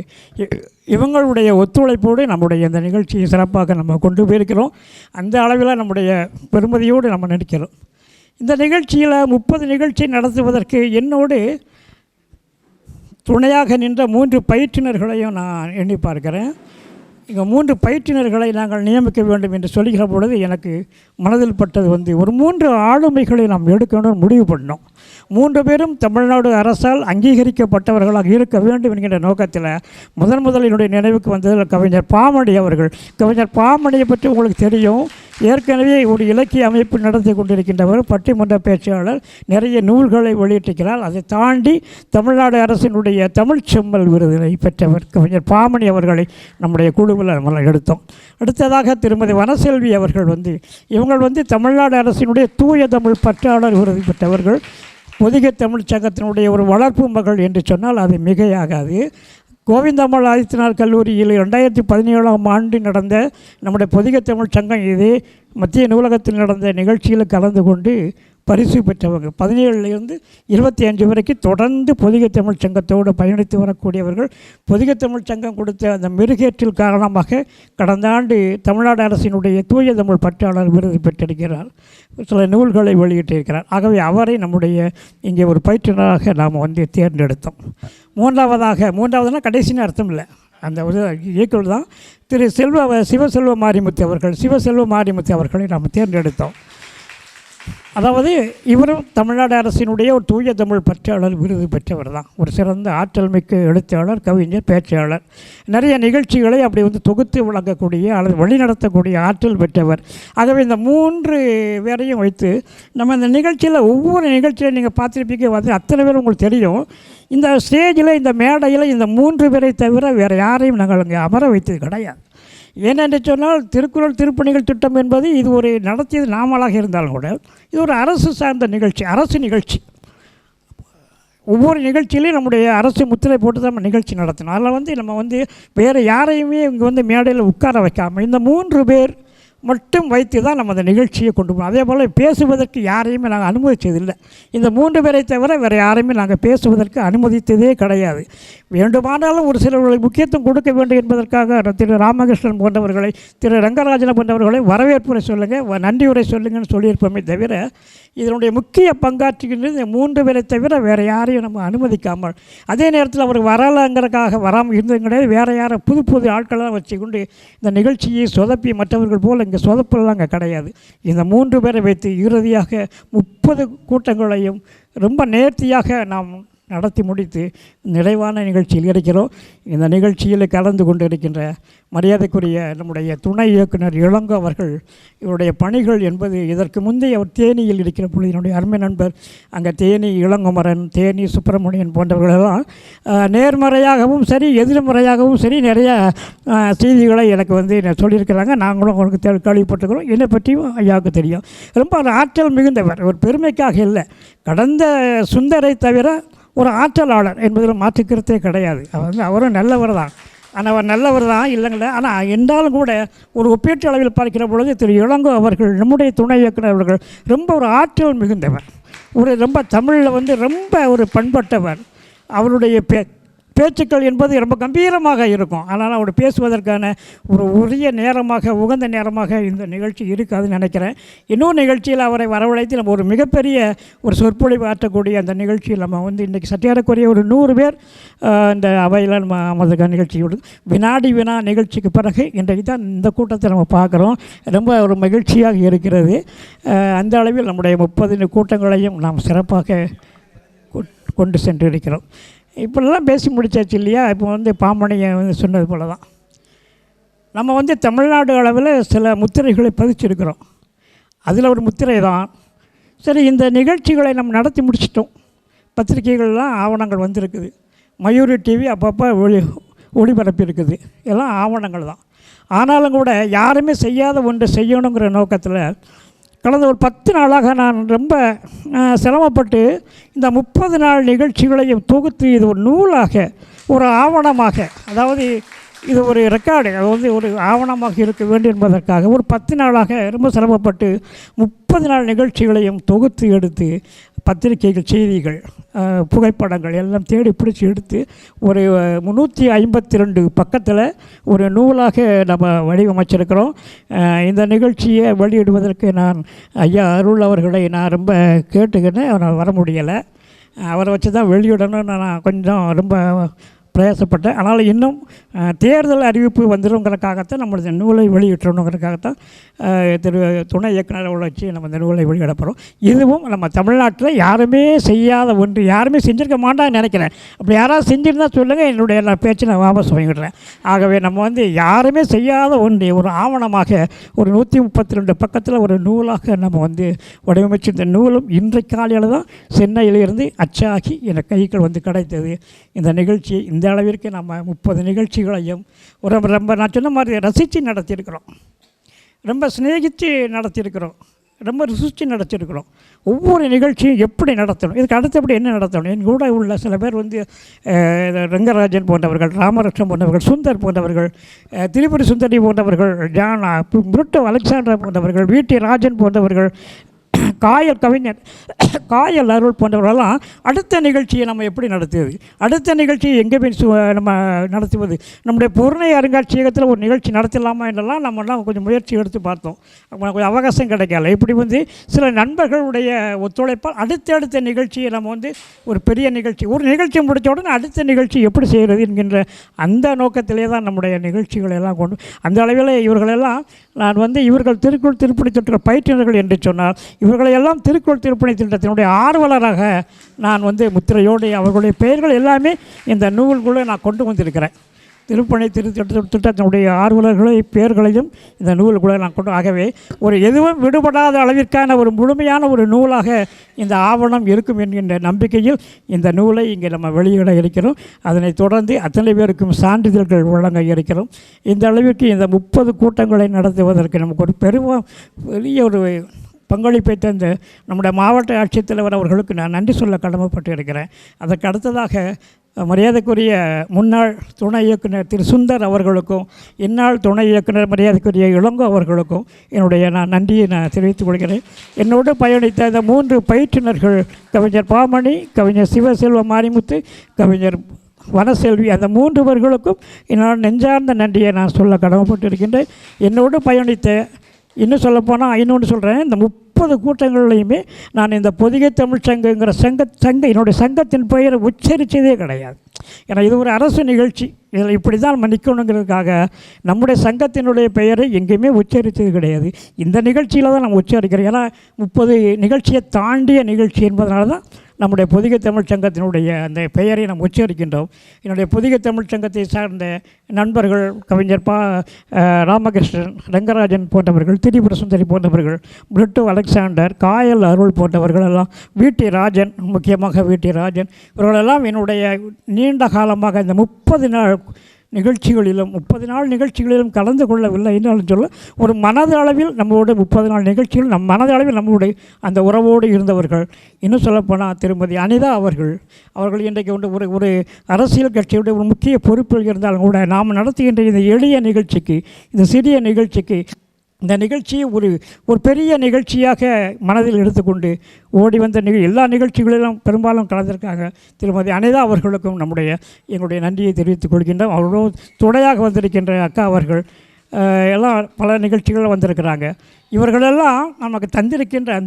Speaker 5: இவங்களுடைய ஒத்துழைப்போடு நம்முடைய இந்த நிகழ்ச்சியை சிறப்பாக நம்ம கொண்டு போயிருக்கிறோம். அந்த அளவில் நம்முடைய பெருமதியோடு நம்ம நினைக்கிறோம். இந்த நிகழ்ச்சியில் 30 நிகழ்ச்சி நடத்துவதற்கு என்னோடு துணையாக நின்ற 3 பயிற்றுனர்களையும் நான் எண்ணி பார்க்கிறேன். இங்கே 3 பயிற்றுனர்களை நாங்கள் நியமிக்க வேண்டும் என்று சொல்லுகிற பொழுது எனக்கு மனதில் பட்டது ஒரு 3 ஆளுமைகளை நாம் எடுக்கணும்னு முடிவு பண்ணோம். 3 பேரும் தமிழ்நாடு அரசால் அங்கீகரிக்கப்பட்டவர்களாக இருக்க வேண்டும் என்கின்ற நோக்கத்தில் முதலினுடைய நினைவுக்கு வந்தது கவிஞர் பாமணி அவர்கள். கவிஞர் பாமணியை பற்றி உங்களுக்கு தெரியும். ஏற்கனவே ஒரு இலக்கிய அமைப்பு நடத்தி கொண்டிருக்கின்றவர், பட்டிமன்ற பேச்சாளர், நிறைய நூல்களை வெளியிட்டிருக்கிறார். அதை தாண்டி தமிழ்நாடு அரசினுடைய தமிழ் செம்மல் விருதினை பெற்றவர் கவிஞர் பாமணி அவர்களை நம்முடைய குழுவில் நம்ம எடுத்தோம். அடுத்ததாக திருமதி வனசெல்வி அவர்கள் இவங்க தமிழ்நாடு அரசினுடைய தூய தமிழ் பற்றாளர் விருது பெற்றவர்கள். பொதிகை தமிழ் சங்கத்தினுடைய ஒரு வளர்ப்பு மகள் என்று சொன்னால் அது மிகையாகாது. கோவிந்தம்மாள் ஆதித்தனார் கல்லூரியில் 2017ஆம் ஆண்டு நடந்த நம்முடைய பொதிகை தமிழ் சங்கம் இது மத்திய நூலகத்தில் நடந்த நிகழ்ச்சியில் கலந்து கொண்டு பரிசு பெற்றவங்க. 17லிருந்து 25 வரைக்கும் தொடர்ந்து பொதிகை தமிழ் சங்கத்தோடு பயணித்து வரக்கூடியவர்கள். பொதிகை தமிழ் சங்கம் கொடுத்த அந்த மெருகேற்றில் காரணமாக கடந்த ஆண்டு தமிழ்நாடு அரசினுடைய தூய தமிழ் பற்றாளர் விருது பெற்றிருக்கிறார். சில நூல்களை வெளியிட்டிருக்கிறார். ஆகவே அவரை நம்முடைய இங்கே ஒரு பயிற்றுனராக நாம் தேர்ந்தெடுத்தோம். மூன்றாவதுனா கடைசின்னு அர்த்தம் இல்லை, அந்த ஒரு இயக்குனர் தான் திரு சிவசெல்வ மாரிமுத்து அவர்களை நாம் தேர்ந்தெடுத்தோம். அதாவது இவரும் தமிழ்நாடு அரசினுடைய ஒரு தூய தமிழ் பற்றாளர் விருது பெற்றவர் தான். ஒரு சிறந்த ஆற்றல் மிக்க எழுத்தாளர், கவிஞர், பேச்சாளர். நிறைய நிகழ்ச்சிகளை அப்படி தொகுத்து வழங்கக்கூடிய அல்லது வழிநடத்தக்கூடிய ஆற்றல் பெற்றவர். ஆகவே இந்த 3 பேரையும் வைத்து நம்ம இந்த நிகழ்ச்சியில் ஒவ்வொரு நிகழ்ச்சியில் நீங்கள் பார்த்துருப்பீங்க, அத்தனை பேர் உங்களுக்கு தெரியும். இந்த ஸ்டேஜில் இந்த மேடையில் இந்த 3 பேரை தவிர வேறு யாரையும் நாங்கள் அங்கே அமர வைத்தது கிடையாது. ஏனென்று சொன்னால் திருக்குறள் திருப்பணிகள் திட்டம் என்பது இது ஒரு நடத்தியது நாமளாக இருந்தாலும் கூட இது ஒரு அரசு சார்ந்த நிகழ்ச்சி, அரசு நிகழ்ச்சி. ஒவ்வொரு நிகழ்ச்சியிலையும் நம்முடைய அரசு முத்திரை போட்டு தான் நம்ம நிகழ்ச்சி நடத்தணும். அதில் நம்ம வேறு யாரையுமே இங்கே மேடையில் உட்கார வைக்காமல் இந்த 3 பேர் மட்டும் வைத்து தான் நம்ம அந்த நிகழ்ச்சியை கொண்டு போகணும். அதே போல் பேசுவதற்கு யாரையுமே நாங்கள் அனுமதித்ததில்லை. இந்த 3 பேரை தவிர வேறு யாரையுமே நாங்கள் பேசுவதற்கு அனுமதித்ததே கிடையாது. வேண்டுமானாலும் ஒரு சிலர்களுக்கு முக்கியத்துவம் கொடுக்க வேண்டும் என்பதற்காக திரு ராமகிருஷ்ணன் போன்றவர்களை, திரு ரங்கராஜன் போன்றவர்களை வரவேற்புரை சொல்லுங்கள், நன்றி உரை சொல்லுங்கன்னு சொல்லியிருப்போமே தவிர இதனுடைய முக்கிய பங்காற்றுகின்றது இந்த 3 பேரை தவிர வேறு யாரையும் நம்ம அனுமதிக்காமல், அதே நேரத்தில் அவர் வரலாங்கிறதுக்காக வராமல் இருந்தது கிடையாது. வேறு யாரை புது ஆட்களெல்லாம் வச்சுக்கொண்டு இந்த நிகழ்ச்சியை சொதப்பி மற்றவர்கள் போல் இங்கே சொதப்பெல்லாம் அங்கே கிடையாது. இந்த 3 பேரை வைத்து இறுதியாக 30 கூட்டங்களையும் ரொம்ப நேர்த்தியாக நாம் நடத்தி முடித்து நிறைவான நிகழ்ச்சியில் இருக்கிறோம். இந்த நிகழ்ச்சியில் கலந்து கொண்டு இருக்கின்ற மரியாதைக்குரிய நம்முடைய துணை இயக்குனர் இளங்கோ அவர்கள், இவருடைய பணிகள் என்பது இதற்கு முந்தைய அவர் தேனியில் இருக்கிற பொழுது என்னுடைய அருமை நண்பர் அங்கே தேனி இளங்குமரன், தேனி சுப்பிரமணியன் போன்றவர்களெல்லாம் நேர்மறையாகவும் சரி எதிர்மறையாகவும் சரி நிறைய செய்திகளை எனக்கு சொல்லியிருக்கிறாங்க. நாங்களும் அவங்களுக்கு கேள்விப்பட்டுக்கிறோம். என்னை பற்றியும் ஐயாவுக்கு தெரியும். ரொம்ப ஒரு ஆற்றல் மிகுந்தவர், ஒரு பெருமைக்காக இல்லை, கடந்த சுந்தரை தவிர ஒரு ஆற்றலாளர் என்பதில் மாற்றுக்கிறதே கிடையாது. அவரும் நல்லவர் தான். ஆனால் அவர் நல்லவர் தான் இல்லைங்கள. ஆனால் என்றாலும் கூட ஒரு ஒப்பீட்டு அளவில் பார்க்கிற பொழுது திரு இளங்கோ அவர்கள், நம்முடைய துணை இயக்குனர் அவர்கள் ரொம்ப ஒரு ஆற்றல் மிகுந்தவர், ரொம்ப தமிழில் ரொம்ப ஒரு பண்பட்டவர். அவருடைய பேச்சுக்கள் என்பது ரொம்ப கம்பீரமாக இருக்கும். ஆனால் அவர் பேசுவதற்கான ஒரு உரிய நேரமாக, உகந்த நேரமாக இந்த நிகழ்ச்சி இருக்காதுன்னு நினைக்கிறேன். இன்னொரு நிகழ்ச்சியில் அவரை வரவழைத்து நம்ம ஒரு மிகப்பெரிய ஒரு சொற்பொழிவு ஆற்றக்கூடிய அந்த நிகழ்ச்சியில் நம்ம இன்றைக்கி சற்றேறக்குரிய ஒரு 100 பேர் இந்த அவையில் நம்ம அமர்ந்த நிகழ்ச்சியோடு வினாடி வினா நிகழ்ச்சிக்கு பிறகு இன்றைக்கு தான் இந்த கூட்டத்தை நம்ம பார்க்குறோம். ரொம்ப ஒரு மகிழ்ச்சியாக இருக்கிறது. அந்த அளவில் நம்முடைய 30 கூட்டங்களையும் நாம் சிறப்பாக கொண்டு சென்று இருக்கிறோம். இப்படிலாம் பேசி முடித்தாச்சு இல்லையா? இப்போ பாமணியை சொன்னது போல தான் நம்ம தமிழ்நாடு அளவில் சில முத்திரைகளை பதிச்சிருக்கிறோம். அதில் ஒரு முத்திரை தான் சரி, இந்த நிகழ்ச்சிகளை நம்ம நடத்தி முடிச்சிட்டோம். பத்திரிகைகள்லாம் ஆவணங்கள் வந்திருக்குது, மயூரி டிவி அப்பப்போ ஒளிபரப்பி இருக்குது, எல்லாம் ஆவணங்கள் தான். ஆனாலும் கூட யாருமே செய்யாத ஒன்று செய்யணுங்கிற நோக்கத்தில் கடந்த ஒரு 10 நாளாக நான் ரொம்ப சிரமப்பட்டு இந்த 30 நாள் நிகழ்ச்சிகளையும் தொகுத்து இது ஒரு நூலாக, ஒரு ஆவணமாக, அதாவது இது ஒரு ரெக்கார்டு, ஒரு ஆவணமாக இருக்க வேண்டும் என்பதற்காக ஒரு 10 நாளாக ரொம்ப சிரமப்பட்டு 30 நாள் நிகழ்ச்சிகளையும் தொகுத்து எடுத்து பத்திரிகைகள், செய்திகள், புகைப்படங்கள் எல்லாம் தேடி பிடிச்சி எடுத்து ஒரு 352 பக்கத்தில் ஒரு நூலாக நம்ம வடிவமைச்சிருக்கிறோம். இந்த நிகழ்ச்சியை வெளியிடுவதற்கு நான் ஐயா அருள் அவர்களை நான் ரொம்ப கேட்டுக்கிட்டேன். அவரால் வர முடியலை. அவரை வச்சு தான் வெளியிடணும்னு நான் கொஞ்சம் ரொம்ப பிரயாசப்பட்டேன். ஆனால் இன்னும் தேர்தல் அறிவிப்பு வந்துடுங்கிறதுக்காகத்தான் நம்ம இந்த நூலை வெளியிட்டணுங்கிறதுக்காகத்தான் திரு துணை இயக்குநரை வச்சு நம்ம இந்த நூலை வெளியிட போகிறோம். இதுவும் நம்ம தமிழ்நாட்டில் யாருமே செய்யாத ஒன்று, யாருமே செஞ்சுருக்க மாட்டான்னு நினைக்கிறேன். அப்படி யாராவது செஞ்சுருந்தால் சொல்லுங்கள், என்னுடைய எல்லா பேச்சு நான் வாபஸ் வாங்கிடுறேன். ஆகவே நம்ம யாருமே செய்யாத ஒன்று ஒரு ஆவணமாக ஒரு 132 பக்கத்தில் ஒரு நூலாக நம்ம வடிவமைச்சு, இந்த நூலும் இன்றைக்கு காலையில் தான் சென்னையிலிருந்து அச்சாகி என் கைகள் கிடைத்தது. இந்த நிகழ்ச்சியை இந்த அளவிற்கு நம்ம 30 நிகழ்ச்சிகளையும் ரொம்ப நான் சொன்ன மாதிரி ரசித்து நடத்தியிருக்கிறோம், ரொம்ப சிநேகித்து நடத்தியிருக்கிறோம், ரொம்ப ருசித்து நடத்தியிருக்கிறோம். ஒவ்வொரு நிகழ்ச்சியும் எப்படி நடத்தணும், இதுக்கு அடுத்தபடி என்ன நடத்தணும், என் கூட உள்ள சில பேர் ரங்கராஜன் போன்றவர்கள், ராமகிருஷ்ணன் போன்றவர்கள், சுந்தர் போன்றவர்கள், திரிபுரி சுந்தரி போன்றவர்கள், புருட்டோ அலெக்சாண்டர் போன்றவர்கள், வீட்டி ராஜன் போன்றவர்கள், காயல் கவிஞர் காயல் அருள் போன்றவர்களெல்லாம் அடுத்த நிகழ்ச்சியை நம்ம எப்படி நடத்துவது, அடுத்த நிகழ்ச்சியை எங்கே போய் நம்ம நடத்துவது, நம்முடைய பொருணை அருங்காட்சியகத்தில் ஒரு நிகழ்ச்சி நடத்தலாமா என்றெல்லாம் நம்மலாம் கொஞ்சம் முயற்சி எடுத்து பார்த்தோம். கொஞ்சம் அவகாசம் கிடைக்கல. இப்படி சில நண்பர்களுடைய ஒத்துழைப்பால் அடுத்தடுத்த நிகழ்ச்சியை நம்ம ஒரு பெரிய நிகழ்ச்சி, ஒரு நிகழ்ச்சி முடித்த உடனே அடுத்த நிகழ்ச்சி எப்படி செய்கிறது என்கின்ற அந்த நோக்கத்திலே தான் நம்முடைய நிகழ்ச்சிகளை எல்லாம் கொண்டு, அந்த அளவில் இவர்களெல்லாம் நான் இவர்கள் திருக்குறள் திருப்பணி திட்ட பயிற்றுனர்கள் என்று சொன்னால் இவர்களையெல்லாம் திருக்குறள் திருப்பணி திட்டத்தினுடைய ஆர்வலராக நான் முத்திரையோடு அவர்களுடைய பெயர்கள் எல்லாமே இந்த நூல்குள்ளே நான் கொண்டு வந்திருக்கிறேன். திருப்பணி திட்டத்தினுடைய ஆர்வலர்களை பெயர்களையும் இந்த நூலுக்குள்ளே நான் கொண்டு, ஆகவே ஒரு எதுவும் விடுபடாத அளவிற்கான ஒரு முழுமையான ஒரு நூலாக இந்த ஆவணம் இருக்கும் என்கின்ற நம்பிக்கையில் இந்த நூலை இங்கே நம்ம வெளியிட இருக்கிறோம். அதனைத் தொடர்ந்து அத்தனை பேருக்கும் சான்றிதழ்கள் வழங்க இருக்கிறோம். இந்த அளவிற்கு இந்த 30 கூட்டங்களை நடத்துவதற்கு நமக்கு ஒரு பெரிய ஒரு பங்களிப்பை தந்த நம்முடைய மாவட்ட ஆட்சித்தலைவர் அவர்களுக்கு நான் நன்றி சொல்ல கடமைப்பட்டு இருக்கிறேன். அதற்கு அடுத்ததாக மரியாதைக்குரிய முன்னாள் துணை இயக்குனர் திரு சுந்தர் அவர்களுக்கும் இந்நாள் துணை இயக்குனர் மரியாதைக்குரிய இளங்கோ அவர்களுக்கும் என்னுடைய நன்றியை நான் தெரிவித்துக் கொள்கிறேன். என்னோடு பயணித்த இந்த 3 பயிற்றுனர்கள் கவிஞர் பாமணி, கவிஞர் சிவசெல்வ மாரிமுத்து, கவிஞர் வனசெல்வி, அந்த 3 பேர்களுக்கும் என்னோட நெஞ்சார்ந்த நன்றியை நான் சொல்ல கடமைப்பட்டு இருக்கின்றேன். என்னோடு பயணித்த இன்னும் சொல்லப்போனால் இன்னொன்று சொல்கிறேன், இந்த 30 கூட்டங்கள்லையுமே நான் இந்த பொதிகை தமிழ் சங்கங்கிற என்னுடைய சங்கத்தின் பெயரை உச்சரித்ததே கிடையாது. ஏன்னா இது ஒரு அரசு நிகழ்ச்சி, இதில் இப்படி தான் நம்ம நிற்கணுங்கிறதுக்காக நம்முடைய சங்கத்தினுடைய பெயரை எங்கேயுமே உச்சரித்தது கிடையாது. இந்த நிகழ்ச்சியில் தான் நம்ம உச்சரிக்கிறோம். ஏன்னா 30 நிகழ்ச்சியை தாண்டிய நிகழ்ச்சி என்பதனால தான் நம்முடைய பொதிகை தமிழ் சங்கத்தினுடைய அந்த பெயரை நாம் உச்சரிக்கின்றோம். என்னுடைய பொதிகை தமிழ் சங்கத்தை சார்ந்த நண்பர்கள் கவிஞர் ராமகிருஷ்ணன், ரங்கராஜன் போன்றவர்கள், திரிபுர சுந்தரி போன்றவர்கள், பிரிட்டோ அலெக்சாண்டர், காயல் அருள் போன்றவர்கள் எல்லாம், வீட்டி ராஜன், முக்கியமாக வீட்டி ராஜன், இவர்களெல்லாம் என்னுடைய நீண்ட காலமாக இந்த 30 நாள் நிகழ்ச்சிகளிலும் கலந்து கொள்ளவில்லை என்றாலும் சொல்ல ஒரு மனதளவில் நம்மளோட 30 நாள் நிகழ்ச்சிகள் மனதளவில் நம்மளுடைய அந்த உறவோடு இருந்தவர்கள். இன்னும் சொல்லப்போனால் திருமதி அனிதா அவர்கள் இன்றைக்கு ஒரு அரசியல் கட்சியுடைய ஒரு முக்கிய பொறுப்பில் இருந்தாலும் கூட நாம் நடத்துகின்ற இந்த எளிய நிகழ்ச்சிக்கு, இந்த சிறிய நிகழ்ச்சிக்கு, இந்த நிகழ்ச்சியை ஒரு பெரிய நிகழ்ச்சியாக மனதில் எடுத்துக்கொண்டு ஓடி வந்த எல்லா நிகழ்ச்சிகளிலும் பெரும்பாலும் கலந்திருக்காங்க. திருமதி அனிதா அவர்களுக்கும் எங்களுடைய நன்றியை தெரிவித்துக் கொள்கின்றோம். அவர்களோடு துணையாக வந்திருக்கின்ற அக்கா அவர்கள் எல்லாம் பல நிகழ்ச்சிகளில் வந்திருக்கிறாங்க. இவர்களெல்லாம் நமக்கு தந்திருக்கின்ற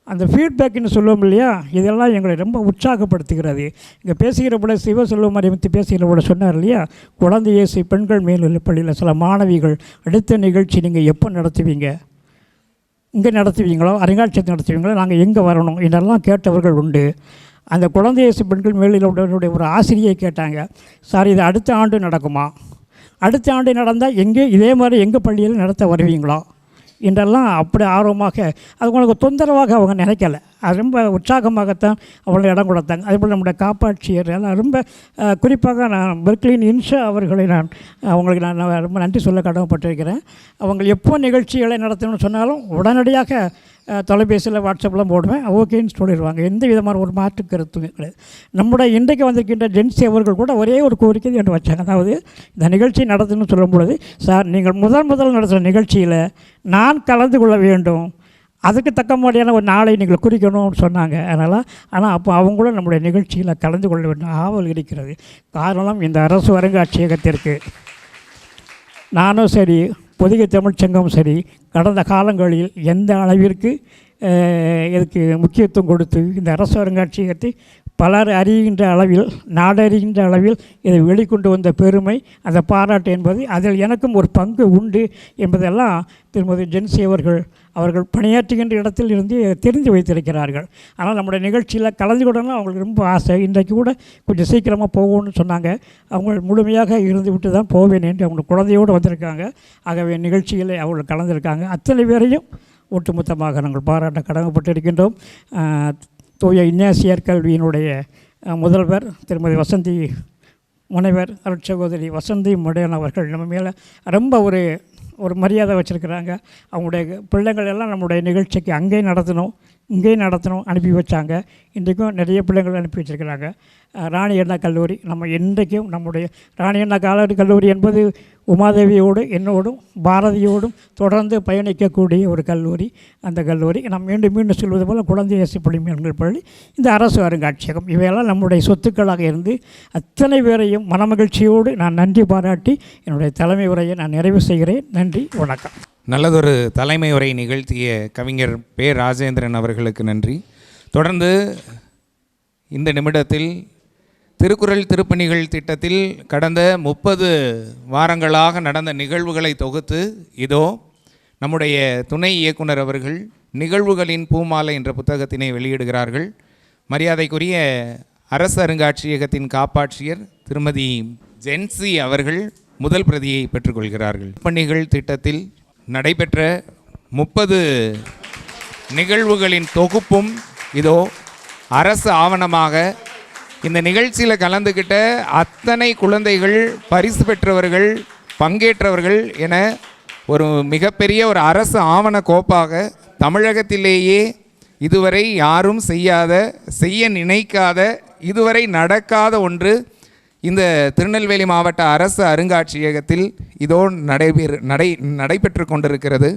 Speaker 5: அந்த ஃபீட்பேக்குன்னு சொல்லுவோம் இல்லையா, இதெல்லாம் எங்களை ரொம்ப உற்சாகப்படுத்துகிறது. இங்கே பேசுகிற போல சிவசெல்வம் அறிவித்து பேசுகிற போல சொன்னார் இல்லையா, குழந்தை இயேசு பெண்கள் மேல்நிலைப் பள்ளியில் சில மாணவிகள் அடுத்த நிகழ்ச்சி நீங்கள் எப்போ நடத்துவீங்க, இங்கே நடத்துவீங்களோ, அருங்காட்சியகத்தில் நடத்துவீங்களோ, நாங்கள் எங்கே வரணும் இதெல்லாம் கேட்டவர்கள் உண்டு. அந்த குழந்தை இயேசு பெண்கள் மேல்நிலையுடைய ஒரு ஆசிரியை கேட்டாங்க, சார் இது அடுத்த ஆண்டு நடக்குமா, அடுத்த ஆண்டு நடந்தால் இதே மாதிரி எங்கள் பள்ளியில் நடத்த வருவீங்களா என்றெல்லாம் அப்படி ஆர்வமாக, அது உங்களுக்கு தொந்தரவாக அவங்க நினைக்கல, அது ரொம்ப உற்சாகமாகத்தான் அவங்களை இடம் கொடுத்தாங்க. அதேபோல் நம்முடைய காப்பாட்சியர் எல்லாம் ரொம்ப குறிப்பாக நான் பெர்க்லின் இன்ஷா அவர்களை அவங்களுக்கு நான் ரொம்ப நன்றி சொல்ல கடமைப்பட்டிருக்கிறேன். அவங்க எப்போ நிகழ்ச்சிகளை நடத்தணும்னு சொன்னாலும் உடனடியாக தொலைபேசியில் வாட்ஸ்அப்லாம் போடுவேன், ஓகேன்னு சொல்லிடுவாங்க. எந்த விதமான ஒரு மாற்று கருத்தும் கிடையாது. நம்முடைய இன்றைக்கு வந்திருக்கின்ற ஜென்சி அவர்கள் கூட ஒரே ஒரு கோரிக்கை என்று வச்சாங்க. அதாவது இந்த நிகழ்ச்சி நடத்தணும்னு சொல்லும் பொழுது, சார் நீங்கள் முதல் நடத்துகிற நிகழ்ச்சியில் நான் கலந்து கொள்ள வேண்டும், அதுக்கு தக்க மாதிரியான ஒரு நாளை நீங்கள் குறிக்கணும்னு சொன்னாங்க. ஆனால் அப்போ அவங்களும் நம்முடைய நிகழ்ச்சியில் கலந்து கொள்ள வேண்டும் ஆவல் இருக்கிறது. காரணம், இந்த அரசு அருங்காட்சியகத்திற்கு நானும் சரி, பொதிகை தமிழ்ச்சங்கம் சரி, கடந்த காலங்களில் எந்த அளவிற்கு இதுக்கு முக்கியத்துவம் கொடுத்து இந்த அரசு அருங்காட்சியகத்தை பலர் அறிகின்ற அளவில், நாடறிகின்ற அளவில் இதை வெளிக்கொண்டு வந்த பெருமை, அந்த பாராட்டு என்பது அதில் எனக்கும் ஒரு பங்கு உண்டு என்பதெல்லாம் திருமதி ஜென்சி அவர்கள் பணியாற்றுகின்ற இடத்தில் இருந்து தெரிந்து வைத்திருக்கிறார்கள். ஆனால் நம்முடைய நிகழ்ச்சியில் கலந்து கொள்ளணும் அவங்களுக்கு ரொம்ப ஆசை. இன்றைக்கு கூட கொஞ்சம் சீக்கிரமாக போகணும்னு சொன்னாங்க. அவங்க முழுமையாக இருந்து விட்டு தான் போவேன் என்று அவங்க குழந்தையோடு வந்திருக்காங்க. ஆகவே நிகழ்ச்சியில் அவர்கள் கலந்துருக்காங்க. அத்தனை பேரையும் ஒட்டுமொத்தமாக நாங்கள் பாராட்ட கடமைப்பட்டிருக்கின்றோம். தூய இஞ்ஞாசியார் கல்வியினுடைய முதல்வர் திருமதி வசந்தி, முனைவர் அருட்சகோதரி வசந்தி முடையன் அவர்கள் நம்ம மேலே ரொம்ப ஒரு மரியாதை வச்சுருக்கிறாங்க. அவங்களுடைய பிள்ளைங்கள் எல்லாம் நம்முடைய நிகழ்ச்சிக்கு அங்கேயும் நடத்தணும் அனுப்பி வச்சாங்க. இன்றைக்கும் நிறைய பிள்ளைங்கள் அனுப்பி வச்சுருக்கிறாங்க. ராணி அண்ணா கல்லூரி, நம்ம இன்றைக்கும் நம்முடைய ராணி அண்ணா கல்லூரி என்பது உமாதேவியோடு என்னோடும் பாரதியோடும் தொடர்ந்து பயணிக்கக்கூடிய ஒரு கல்லூரி. அந்த கல்லூரி நாம் மீண்டும் சொல்வது போல் குழந்தை இயேசு பெண்கள் பள்ளி, இந்த அரசு அருங்காட்சியகம், இவையெல்லாம் நம்முடைய சொத்துக்களாக இருந்து அத்தனை பேரையும் மனமகிழ்ச்சியோடு நான் நன்றி பாராட்டி என்னுடைய தலைமை உரையை நான் நிறைவு செய்கிறேன். நன்றி, வணக்கம்.
Speaker 4: நல்லதொரு தலைமை உரை நிகழ்த்திய கவிஞர் பே. ராஜேந்திரன் அவர்களுக்கு நன்றி. தொடர்ந்து இந்த நிமிடத்தில் திருக்குறள் திருப்பணிகள் திட்டத்தில் கடந்த 30 வாரங்களாக நடந்த நிகழ்வுகளை தொகுத்து இதோ நம்முடைய துணை இயக்குனர் அவர்கள் நிகழ்வுகளின் பூமாலை என்ற புத்தகத்தினை வெளியிடுகிறார்கள். மரியாதைக்குரிய அரசு அருங்காட்சியகத்தின் காப்பாட்சியர் திருமதி ஜென்சி அவர்கள் முதல் பிரதியை பெற்றுக்கொள்கிறார்கள். திருப்பணிகள் திட்டத்தில் நடைபெற்ற 30 நிகழ்வுகளின் தொகுப்பும் இதோ அரசு ஆவணமாக இந்த நிகழ்ச்சியில் கலந்துக்கிட்ட அத்தனை குழந்தைகள், பரிசு பெற்றவர்கள், பங்கேற்றவர்கள் என ஒரு மிகப்பெரிய ஒரு அரசு ஆவண கோப்பாக தமிழகத்திலேயே இதுவரை யாரும் செய்ய நினைக்காத, இதுவரை நடக்காத ஒன்று இந்த திருநெல்வேலி மாவட்ட அரசு அருங்காட்சியகத்தில் இதோ நடைபெற்று கொண்டிருக்கிறது.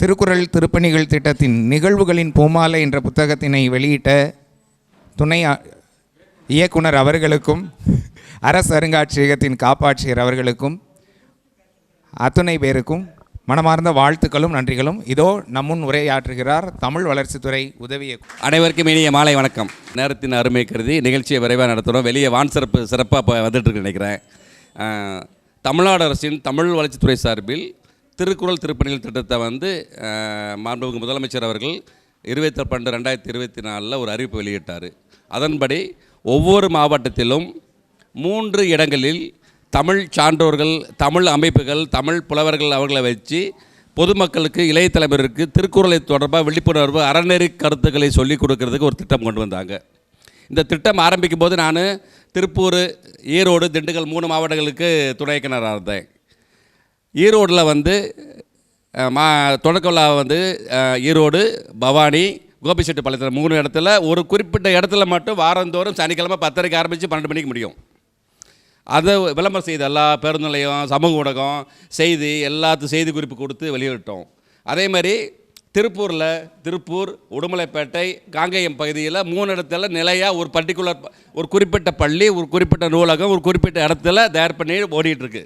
Speaker 4: திருக்குறள் திருப்பணிகள் திட்டத்தின் நிகழ்வுகளின் பூமாலை என்ற புத்தகத்தினை வெளியிட்ட துணை இயக்குனர் அவர்களுக்கும் அரசு அருங்காட்சியகத்தின் காப்பாட்சியர் அவர்களுக்கும் அத்துணை பேருக்கும் மனமார்ந்த வாழ்த்துக்களும் நன்றிகளும். இதோ நம்முன் உரையாற்றுகிறார் தமிழ் வளர்ச்சித்துறை உதவி இயக்குனர்.
Speaker 6: அனைவருக்கும் இனிய மாலை வணக்கம். நேரத்தின் அருமை கருதி நிகழ்ச்சியை விரைவாக நடத்துகிறோம். வெளியே வான் சிறப்பாக வந்துட்டுருக்கு நினைக்கிறேன். தமிழ்நாடு அரசின் தமிழ் வளர்ச்சித்துறை சார்பில் திருக்குறள் திருப்பணிகள் திட்டத்தை மாண்புமிகு முதலமைச்சர் அவர்கள் 20/12/2024 ஒரு அறிவிப்பு வெளியிட்டார். அதன்படி ஒவ்வொரு மாவட்டத்திலும் 3 இடங்களில் தமிழ் சான்றோர்கள், தமிழ் அமைப்புகள், தமிழ் புலவர்கள் அவர்களை வச்சு பொதுமக்களுக்கு, இளைய தலைவருக்கு திருக்குறளை தொடர்பாக விழிப்புணர்வு அறநெறி கருத்துக்களை சொல்லிக் கொடுக்கறதுக்கு ஒரு திட்டம் கொண்டு வந்தாங்க. இந்த திட்டம் ஆரம்பிக்கும் போது நான் திருப்பூர், ஈரோடு, திண்டுக்கல் 3 மாவட்டங்களுக்கு துணை இயக்குனராக இருந்தேன். ஈரோடில் தொடக்க விழா ஈரோடு, பவானி, கோபிச்செட்டிப்பாளையத்தில் 3 இடத்துல, ஒரு குறிப்பிட்ட இடத்துல மட்டும் வாரந்தோறும் சனிக்கிழமை 10:30 ஆரம்பித்து 12 மணிக்கு முடியும். அதை விளம்பரம் செய்து எல்லா பேருந்து நிலையம், சமூக ஊடகம், செய்தி எல்லாத்துக்கும் செய்தி குறிப்பு கொடுத்து வெளியிட்டோம். அதே மாதிரி திருப்பூர், உடுமலைப்பேட்டை, காங்கேயம் பகுதியில் 3 இடத்துல நிலையாக ஒரு குறிப்பிட்ட பள்ளி, ஒரு குறிப்பிட்ட நூலகம், ஒரு குறிப்பிட்ட இடத்துல தயார் பண்ணி ஓடிட்டுருக்கு.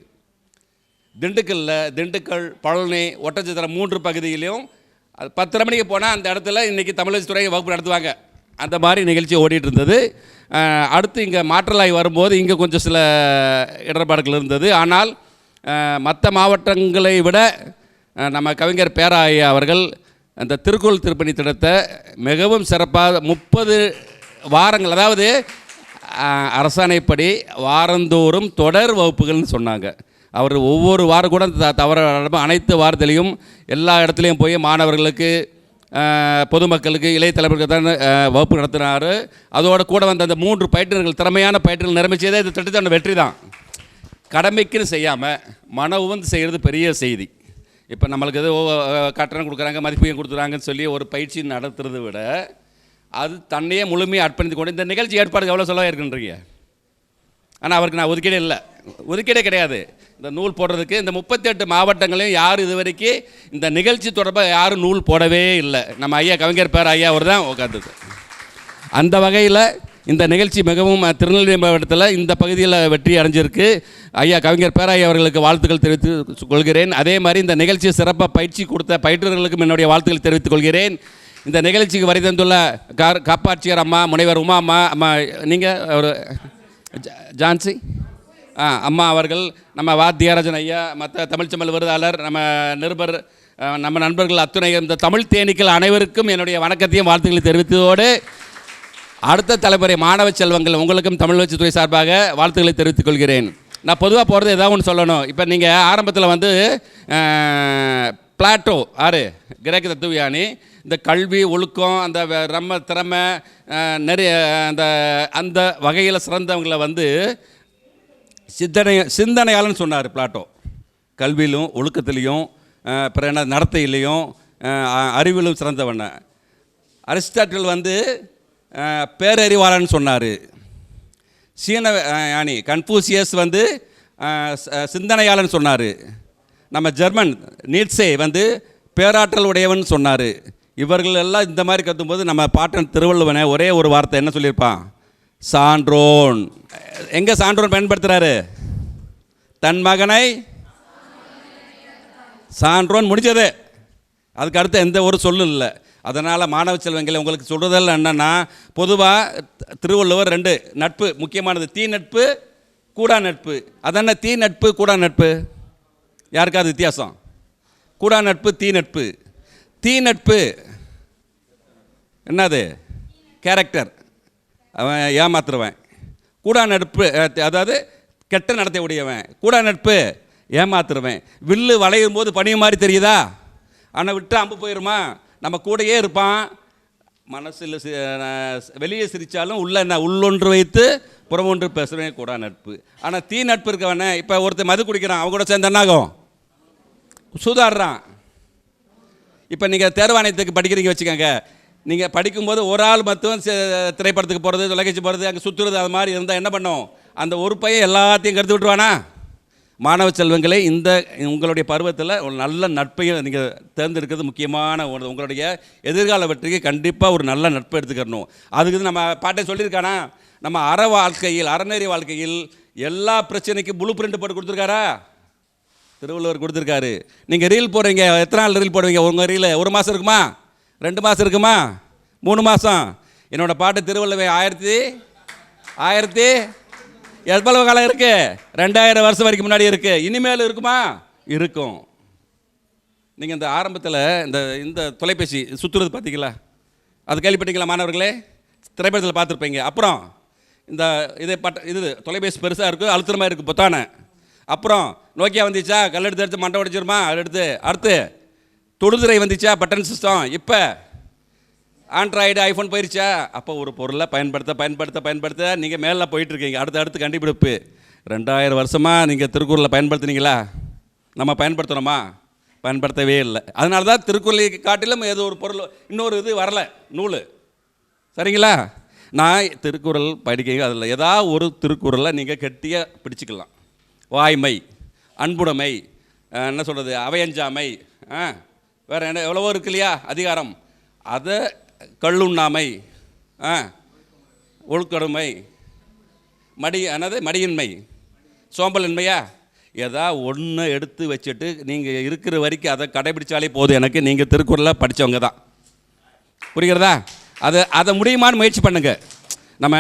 Speaker 6: திண்டுக்கல், பழனி, ஒட்டச்சத்திரம் 3 பகுதியிலையும் 10:30 மணிக்கு போனால் அந்த இடத்துல இன்றைக்கி தமிழகத்துறை வகுப்பு நடத்துவாங்க. அந்த மாதிரி நிகழ்ச்சி ஓடிட்டு இருந்தது. அடுத்து இங்கே மாற்றலாய் வரும்போது இங்கே கொஞ்சம் சில இடர்பாடுகள் இருந்தது. ஆனால் மற்ற மாவட்டங்களை விட நம்ம கவிஞர் பேராய அவர்கள் அந்த திருக்குறள் திருப்பணி திட்டத்தை மிகவும் சிறப்பாக 30 வாரங்கள், அதாவது அரசாணைப்படி வாரந்தோறும் தொடர் வகுப்புகள்னு சொன்னாங்க. அவர் ஒவ்வொரு வாரம் கூட தவற அனைத்து வாரத்திலையும் எல்லா இடத்துலையும் போய் மாணவர்களுக்கு, பொதுமக்களுக்கு, இளைய தலைவர்களுக்கு தான் வகுப்பு நடத்தினார். அதோடு கூட அந்த 3 பயிற்றுனர்கள், திறமையான பயிற்றுனர்கள் நிரம்பிச்சதே இந்த திட்டத்தோட வெற்றி தான். கடமைக்குன்னு செய்யாமல் மனவுந்து செய்கிறது பெரிய செய்தி. இப்போ நம்மளுக்கு எதோ கட்டணம் கொடுக்குறாங்க, மதிப்பீடு கொடுத்துறாங்கன்னு சொல்லி ஒரு பயிற்சி நடத்துறதை விட அது தன்னையே முழுமையாக அர்ப்பணித்து கொண்டு இந்த நிகழ்ச்சி ஏற்பாடு எவ்வளோ செலவாக இருக்குன்றீங்க. ஆனால் அவருக்கு நான் ஒதுக்கீடே கிடையாது. இந்த நூல் போடுறதுக்கு இந்த 38 மாவட்டங்களையும் யாரும் இது வரைக்கும் இந்த நிகழ்ச்சி தொடர்பாக யாரும் நூல் போடவே இல்லை. நம்ம ஐயா கவிஞர் பேர் ஐயா அவர் தான் உட்காந்துது. அந்த வகையில் இந்த நிகழ்ச்சி மிகவும் திருநெல்வேலி மாவட்டத்தில் இந்த பகுதியில் வெற்றி அடைஞ்சிருக்கு. ஐயா கவிஞர் பேராய் அவர்களுக்கு வாழ்த்துக்கள் தெரிவித்துக் கொள்கிறேன். அதே மாதிரி இந்த நிகழ்ச்சியை சிறப்பாக பயிற்சி கொடுத்த பயிற்றுநர்களுக்கும் என்னுடைய வாழ்த்துக்கள் தெரிவித்துக் கொள்கிறேன். இந்த நிகழ்ச்சிக்கு வரை தந்துள்ள காப்பாட்சியர் அம்மா, முனைவர் உமா அம்மா, நீங்கள் ஒரு ஜான்சி அம்மா அவர்கள், நம்ம வாத்தியாராஜன் ஐயா, மற்ற தமிழ்ச்செம்மல் விருதாளர், நம்ம நிருபர், நம்ம நண்பர்கள் அத்துணை இந்த தமிழ் தேனீக்கள் அனைவருக்கும் என்னுடைய வணக்கத்தையும் வாழ்த்துக்களை தெரிவித்ததோடு அடுத்த தலைமுறை மாணவ செல்வங்கள் உங்களுக்கும் தமிழ் வளர்ச்சித்துறை சார்பாக வாழ்த்துக்களை தெரிவித்துக் கொள்கிறேன். நான் பொதுவாக போகிறது ஏதாவது ஒன்று சொல்லணும். இப்போ நீங்கள் ஆரம்பத்தில் பிளாட்டோ கிரேக்க தத்துவயானி இந்த கல்வி, ஒழுக்கம், அந்த நம்ம திறமை நிறைய அந்த வகையில் சிறந்தவங்களை சிந்தனையாளன்னு சொன்னார் பிளாட்டோ. கல்வியிலும் ஒழுக்கத்திலையும் பிற நடத்தையிலையும் அறிவிலும் சிறந்தவன. அரிஸ்டாட்டில் பேரறிவாளன்னு சொன்னார். சீன யானி கன்ஃபூசியஸ் சிந்தனையாளன்னு சொன்னார். நம்ம ஜெர்மன் நீட்சே பேராற்றல் உடையவன் சொன்னார். இவர்கள் எல்லாம் இந்த மாதிரி கற்றும்போது நம்ம பாட்டன் திருவள்ளுவனை ஒரே ஒரு வார்த்தை என்ன சொல்லியிருப்பான்? சான்றோன். எங்கே சான்றோன் பயன்படுத்துகிறாரு? தன் மகனை சான்றோன் முடிஞ்சது. அதுக்கு அடுத்து எந்த ஒரு சொல்லும் இல்லை. அதனால் மாணவ செல்வங்களை உங்களுக்கு சொல்கிறதெல்லாம் என்னென்னா, பொதுவாக திருவள்ளுவர் 2 நட்பு முக்கியமானது. தீ நட்பு, கூடா நட்பு. அதென்ன தீ நட்பு, கூடா நட்பு? யாருக்காவது வித்தியாசம்? கூடா நட்பு, தீ நட்பு. தீ நட்பு என்னது? கேரக்டர், அவன் ஏமாத்துருவன். கூடா நட்பு அதாவது கெட்ட நடத்தை உடையவன். கூடா நட்பு ஏமாத்துருவன். வில்லு வளையும் போது பனிய மாதிரி தெரியுதா? ஆனால் விட்டு அம்பு போயிடுமா? நம்ம கூடையே இருப்பான், மனசில் வெளியே சிரித்தாலும் உள்ள என்ன உள்ளொன்று வைத்து புறமொன்று பேசுகிறவே கூட நட்பு. ஆனால் தீ நட்பு இருக்கவனே, இப்போ ஒருத்தர் மது குடிக்கிறான், அவன் கூட சேர்ந்து என்னாகும்? சூதாடுறான். இப்போ நீங்கள் தேர்வாணையத்துக்கு படிக்கிறீங்க வச்சுக்கோங்க, நீங்கள் படிக்கும்போது ஒரு ஆள் மட்டும் திரைப்படத்துக்கு போகிறது, தொலைக்காட்சி போகிறது, அங்கே சுற்றுறது, அது மாதிரி இருந்தால் என்ன பண்ணும்? அந்த ஒரு பையன் எல்லாத்தையும் கருத்து விட்டுருவானா? மாணவ செல்வங்களே, இந்த உங்களுடைய பருவத்தில் ஒரு நல்ல நட்பையும் நீங்கள் தேர்ந்தெடுக்கிறது முக்கியமான ஒன்று. உங்களுடைய எதிர்கால வெற்றிக்கு கண்டிப்பாக ஒரு நல்ல நட்பை எடுத்துக்கணும். அதுக்கு நம்ம பாட்டை சொல்லியிருக்கானா, நம்ம அறநெறி வாழ்க்கையில் எல்லா பிரச்சனைக்கும் ப்ளூ பிரிண்ட் போட்டு கொடுத்துருக்காரா? திருவள்ளுவர் கொடுத்துருக்காரு. நீங்கள் ரீல் போடுறீங்க, எத்தனை நாள் ரீல் போடுவீங்க? உங்கள் ரீல் 1 மாதம் இருக்குமா? 2 மாதம் இருக்குமா? 3 மாதம்? என்னோடய பாட்டு திருவள்ளுவர் 1000 எவ்வளவு காலம் இருக்குது? 2000 வருஷம் வரைக்கும் முன்னாடி இருக்குது. இனிமேல் இருக்குமா? இருக்கும். நீங்கள் இந்த ஆரம்பத்தில் இந்த தொலைபேசி சுற்றுறது பார்த்தீங்களா? அது கேள்விப்பட்டீங்களா மாணவர்களே? திரைப்படத்தில் பார்த்துருப்பீங்க. அப்புறம் இது தொலைபேசி பெருசாக இருக்குது, அழுத்தமாக இருக்குது பொத்தானை. அப்புறம் நோக்கியா வந்துச்சா, கல்லெடுத்து மண்டை உடைச்சிருமா? அடுத்து தொடுதுறை வந்துச்சா, பட்டன் சிஸ்டம். இப்போ ஆண்ட்ராய்டு, ஐஃபோன் போயிடுச்சா? அப்போ ஒரு பொருளை பயன்படுத்த நீங்கள் மேலே போயிட்டுருக்கீங்க. அடுத்து கண்டுபிடிப்பு. 2000 வருஷமாக நீங்கள் திருக்குறளை பயன்படுத்துனீங்களா? நம்ம பயன்படுத்துகிறோமா? பயன்படுத்தவே இல்லை. அதனால தான் திருக்குறளை காட்டிலும் ஏதோ ஒரு பொருள் இன்னொரு இது வரலை, நூல். சரிங்களா? நான் திருக்குறள் படிக்க, அதில் ஏதாவது ஒரு திருக்குறளை நீங்கள் கெட்டியாக பிடிச்சிக்கலாம். வாய்மை, அன்புடைமை, என்ன சொல்கிறது, அவையஞ்சாமை, வேறு என்ன எவ்வளவோ இருக்கு இல்லையா அதிகாரம். அதை கள்ளுண்ணாமை, ஒழுக்கடுமை, மடியின்மை, சோம்பலின்மையா, ஏதாவது ஒன்று எடுத்து வச்சுட்டு நீங்கள் இருக்கிற வரைக்கும் அதை கடைபிடிச்சாலே போதும். எனக்கு நீங்கள் திருக்குறளை படித்தவங்க தான். புரிகிறதா? அதை முடியுமான்னு முயற்சி பண்ணுங்கள். நம்ம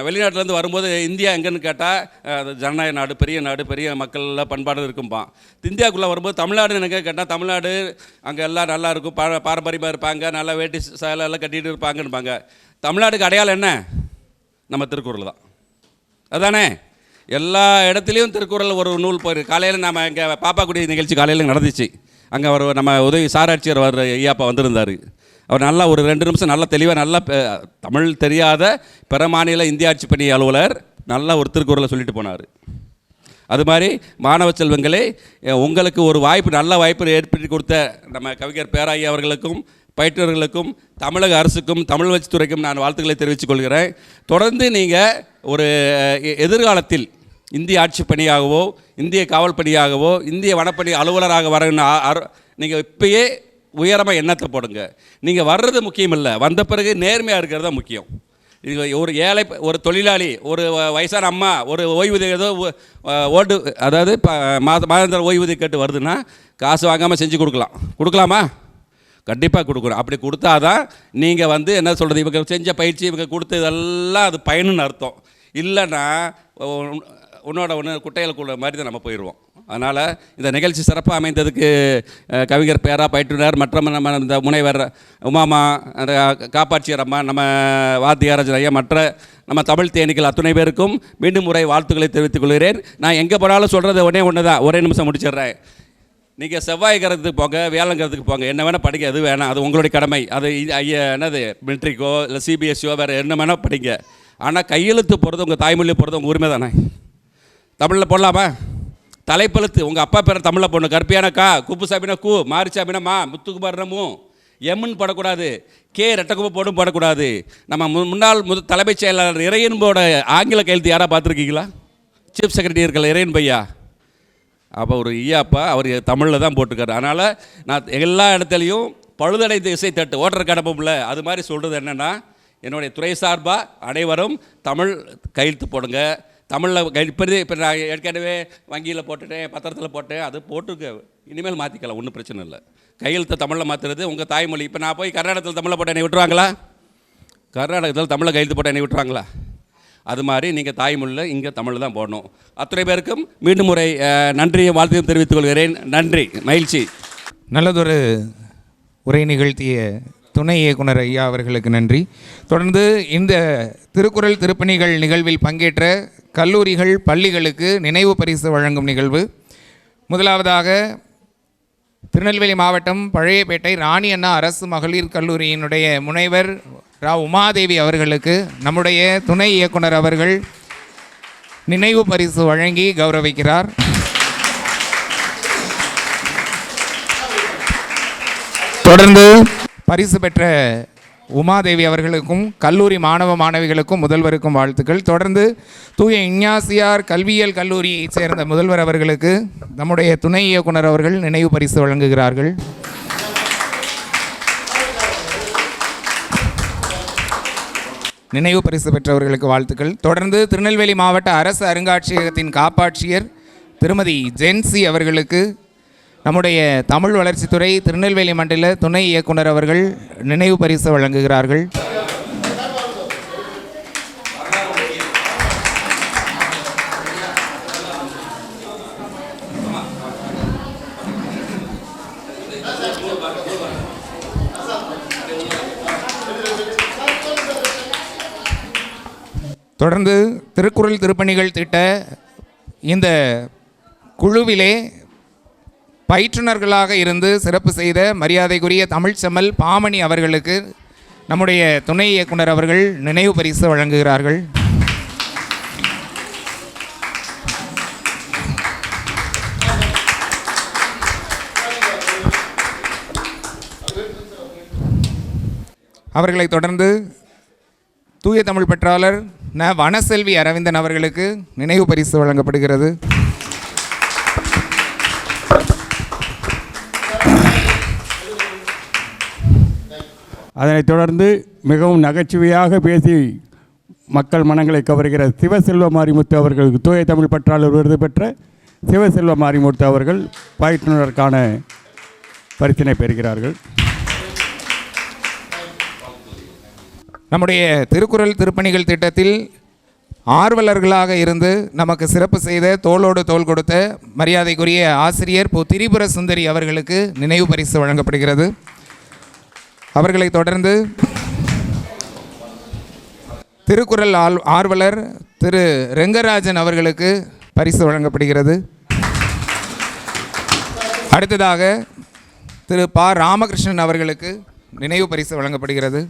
Speaker 6: வெளிநாட்டிலேருந்து வரும்போது இந்தியா எங்கன்னு கேட்டால் அது ஜனநாயக நாடு, பெரிய மக்கள் பண்பாடு இருக்கும்பான். இந்தியாவுக்குள்ளே வரும்போது தமிழ்நாடு எனக்கு கேட்டால் தமிழ்நாடு அங்கே எல்லாம் நல்லா இருக்கும், பாரம்பரியமாக இருப்பாங்க, நல்லா வேட்டி சேலை எல்லாம் கட்டிகிட்டு இருப்பாங்கன்னுப்பாங்க. தமிழ்நாடுக்கு அடையாளம் என்ன? நம்ம திருக்குறள் தான். அதுதானே? எல்லா இடத்துலையும் திருக்குறள் ஒரு நூல் போயிருக்கு. காலையில் நம்ம இங்கே பாப்பாக்குடி நிகழ்ச்சி காலையில் நடந்துச்சு. அங்கே நம்ம உதவி சாராட்சியர் ஐயாப்பா வந்திருந்தார். அவர் நல்லா ஒரு 2 நிமிஷம் நல்லா தெளிவாக, நல்லா தமிழ் தெரியாத பிற மாநில இந்திய ஆட்சி பணி அலுவலர் நல்லா ஒரு திருக்குறளை சொல்லிட்டு போனார். அது மாதிரி மாணவ செல்வங்களே, உங்களுக்கு ஒரு நல்ல வாய்ப்பு ஏற்படுத்தி கொடுத்த நம்ம கவிஞர் பேராயி அவர்களுக்கும் பயிற்றுவர்களுக்கும் தமிழக அரசுக்கும் தமிழ் வளர்ச்சித் துறைக்கும் நான் வாழ்த்துக்களை தெரிவித்துக் கொள்கிறேன். தொடர்ந்து நீங்கள் ஒரு எதிர்காலத்தில் இந்திய ஆட்சி பணியாகவோ, இந்திய காவல் பணியாகவோ, இந்திய வனப்பணி அலுவலராக வரணும்னு நீங்கள் இப்பயே உயரமாக எண்ணத்தை போடுங்க. நீங்கள் வர்றது முக்கியம் இல்லை, வந்த பிறகு நேர்மையாக இருக்கிறது தான் முக்கியம். ஒரு ஏழை, ஒரு தொழிலாளி, ஒரு வயசான அம்மா ஒரு ஓய்வூதியம் ஏதோ அதாவது மாதாந்திர ஓய்வூதியம் கேட்டு வருதுன்னா காசு வாங்காமல் செஞ்சு கொடுக்கலாமா? கண்டிப்பாக கொடுக்கணும். அப்படி கொடுத்தாதான் நீங்கள் என்ன சொல்கிறது, இவங்க செஞ்ச பயிற்சி, இவங்க கொடுத்ததெல்லாம் அது பயனுன்னு அர்த்தம். இல்லைன்னா ஒன்று குட்டையில் மாதிரி தான் நம்ம போயிடுவோம். அதனால் இந்த நிகழ்ச்சி சிறப்பாக அமைந்ததுக்கு கவிஞர் பேரா, பயிற்றுனர் மற்றும் நம்ம இந்த முனைவர் உமாமா, அந்த காப்பாட்சியர் அம்மா, நம்ம வாத்தியாரஜன் ஐயா, மற்ற நம்ம தமிழ் தேனிகள் அத்துணை பேருக்கும் மீண்டும் முறை வாழ்த்துக்களை தெரிவித்துக் கொள்கிறேன். நான் எங்கே போனாலும் சொல்கிறது ஒன்று தான், ஒரே நிமிஷம் முடிச்சிடுறேன். நீங்கள் செவ்வாய் கிரகத்துக்கு போங்க, வியாழங்கிரகத்துக்கு போங்க, என்ன வேணால் படிங்க, எது வேணாம், அது உங்களுடைய கடமை. அது என்னது மெட்ரிக்கோ இல்லை சிபிஎஸ்சியோ வேறு என்ன வேணால் படிங்க. ஆனால் கையெழுத்து போகிறது, உங்கள் தாய்மொழியில் போகிறது உங்கள் உரிமை தானே. தமிழில் போடலாமா? தலைப்பெழுத்து உங்கள் அப்பா பேரை தமிழில் போடணும். கற்பியான கா, குப்பு சாப்பினா கூ, மாரி சாப்பினா மா, முத்துக்குமாரனமு, எம்முன்னு போடக்கூடாது, கே ரெட்டக்குப்பு போடும் போடக்கூடாது. நம்ம முன்னாள் தலைமைச் செயலாளர் இறையன்போட ஆங்கில கையெழுத்து யாராக பார்த்துருக்கீங்களா? சீஃப் செக்ரட்டரி இருக்கல இறையன் பையா, அப்போ ஒரு ஐயாப்பா அவர் தமிழில் தான் போட்டிருக்காரு. அதனால் நான் எல்லா இடத்துலையும் பழுதடைந்த இசை தட்டு ஓட்டர் கடப்போம்ல, அது மாதிரி சொல்கிறது என்னென்னா, என்னுடைய துறை சார்பாக அனைவரும் தமிழ் கையெழுத்து போடுங்க. தமிழில் இப்போ நான் ஏற்கனவே வங்கியில் போட்டுட்டேன், பத்திரத்தில் போட்டேன், அது போட்டுருக்க, இனிமேல் மாற்றிக்கலாம், ஒன்றும் பிரச்சனை இல்லை. கையெழுத்தை தமிழில் மாற்றுறது உங்கள் தாய்மொழி. இப்போ நான் போய் கர்நாடகத்தில் தமிழில் போட்டேன், என்னை விட்டுருவாங்களா? கர்நாடகத்தில் தமிழில் கையெழுத்து போட்டேன், என்னை விட்டுருவாங்களா? அது மாதிரி நீங்கள் தாய்மொழியில் இங்கே தமிழ் தான் போடணும். அத்தனை பேருக்கும் மீண்டும் முறை நன்றியை வாழ்த்தையும் தெரிவித்துக் கொள்கிறேன். நன்றி, மகிழ்ச்சி.
Speaker 4: நல்லதொரு உரை நிகழ்த்திய துணை இயக்குனர் ஐயா அவர்களுக்கு நன்றி. தொடர்ந்து இந்த திருக்குறள் திருப்பணிகள் நிகழ்வில் பங்கேற்ற கல்லூரிகள், பள்ளிகளுக்கு நினைவு பரிசு வழங்கும் நிகழ்வு. முதலாவதாக திருநெல்வேலி மாவட்டம் பழையப்பேட்டை ராணி அண்ணா அரசு மகளிர் கல்லூரியினுடைய முனைவர் ரா உமாதேவி அவர்களுக்கு நம்முடைய துணை இயக்குனர் அவர்கள் நினைவு பரிசு வழங்கி கௌரவிக்கிறார். தொடர்ந்து பரிசு பெற்ற உமாதேவி அவர்களுக்கும் கல்லூரி மாணவ மாணவிகளுக்கும் முதல்வருக்கும் வாழ்த்துக்கள். தொடர்ந்து தூய இஞ்ஞாசியார் கல்வியியல் கல்லூரியைச் சேர்ந்த முதல்வர் அவர்களுக்கு நம்முடைய துணை இயக்குனர் அவர்கள் நினைவு பரிசு வழங்குகிறார்கள். நினைவு பரிசு பெற்றவர்களுக்கு வாழ்த்துக்கள். தொடர்ந்து திருநெல்வேலி மாவட்ட அரசு அருங்காட்சியகத்தின் காப்பாட்சியர் திருமதி ஜென்சி அவர்களுக்கு நம்முடைய தமிழ் வளர்ச்சித்துறை திருநெல்வேலி மண்டல துணை இயக்குனர் அவர்கள் நினைவு பரிசு வழங்குகிறார்கள். தொடர்ந்து திருக்குறள் திருப்பணிகள் திட்ட இந்த குழுவிலே பயிற்றுனர்களாக இருந்து சிறப்பு செய்த மரியாதைக்குரிய தமிழ்ச்செம்மல் பாமணி அவர்களுக்கு நம்முடைய துணை இயக்குனர் அவர்கள் நினைவு பரிசு வழங்குகிறார்கள். அவர்களை தொடர்ந்து தூய தமிழ் பெற்றாளர் வனசெல்வி அரவிந்தன் அவர்களுக்கு நினைவு பரிசு வழங்கப்படுகிறது.
Speaker 2: அதனைத் தொடர்ந்து மிகவும் நகைச்சுவையாக பேசி மக்கள் மனங்களை கவர்கிற சிவசெல்வ மாரிமுத்து அவர்களுக்கு தூய தமிழ் பற்றாளர் விருது பெற்ற சிவசெல்வ மாரிமுத்து அவர்கள் பயிற்றுனருக்கான பரிசினை பெறுகிறார்கள்.
Speaker 4: நம்முடைய திருக்குறள் திருப்பணிகள் திட்டத்தில் ஆர்வலர்களாக இருந்து நமக்கு சிறப்பு செய்த தோளோடு தோள் கொடுத்த மரியாதைக்குரிய ஆசிரியர் பு திரிபுர சுந்தரி அவர்களுக்கு நினைவு பரிசு வழங்கப்படுகிறது. அவர்களை தொடர்ந்து திருக்குறள் ஆர்வலர் திரு ரெங்கராஜன் அவர்களுக்கு பரிசு வழங்கப்படுகிறது. அடுத்ததாக திரு பா ராமகிருஷ்ணன் அவர்களுக்கு நினைவு பரிசு வழங்கப்படுகிறது.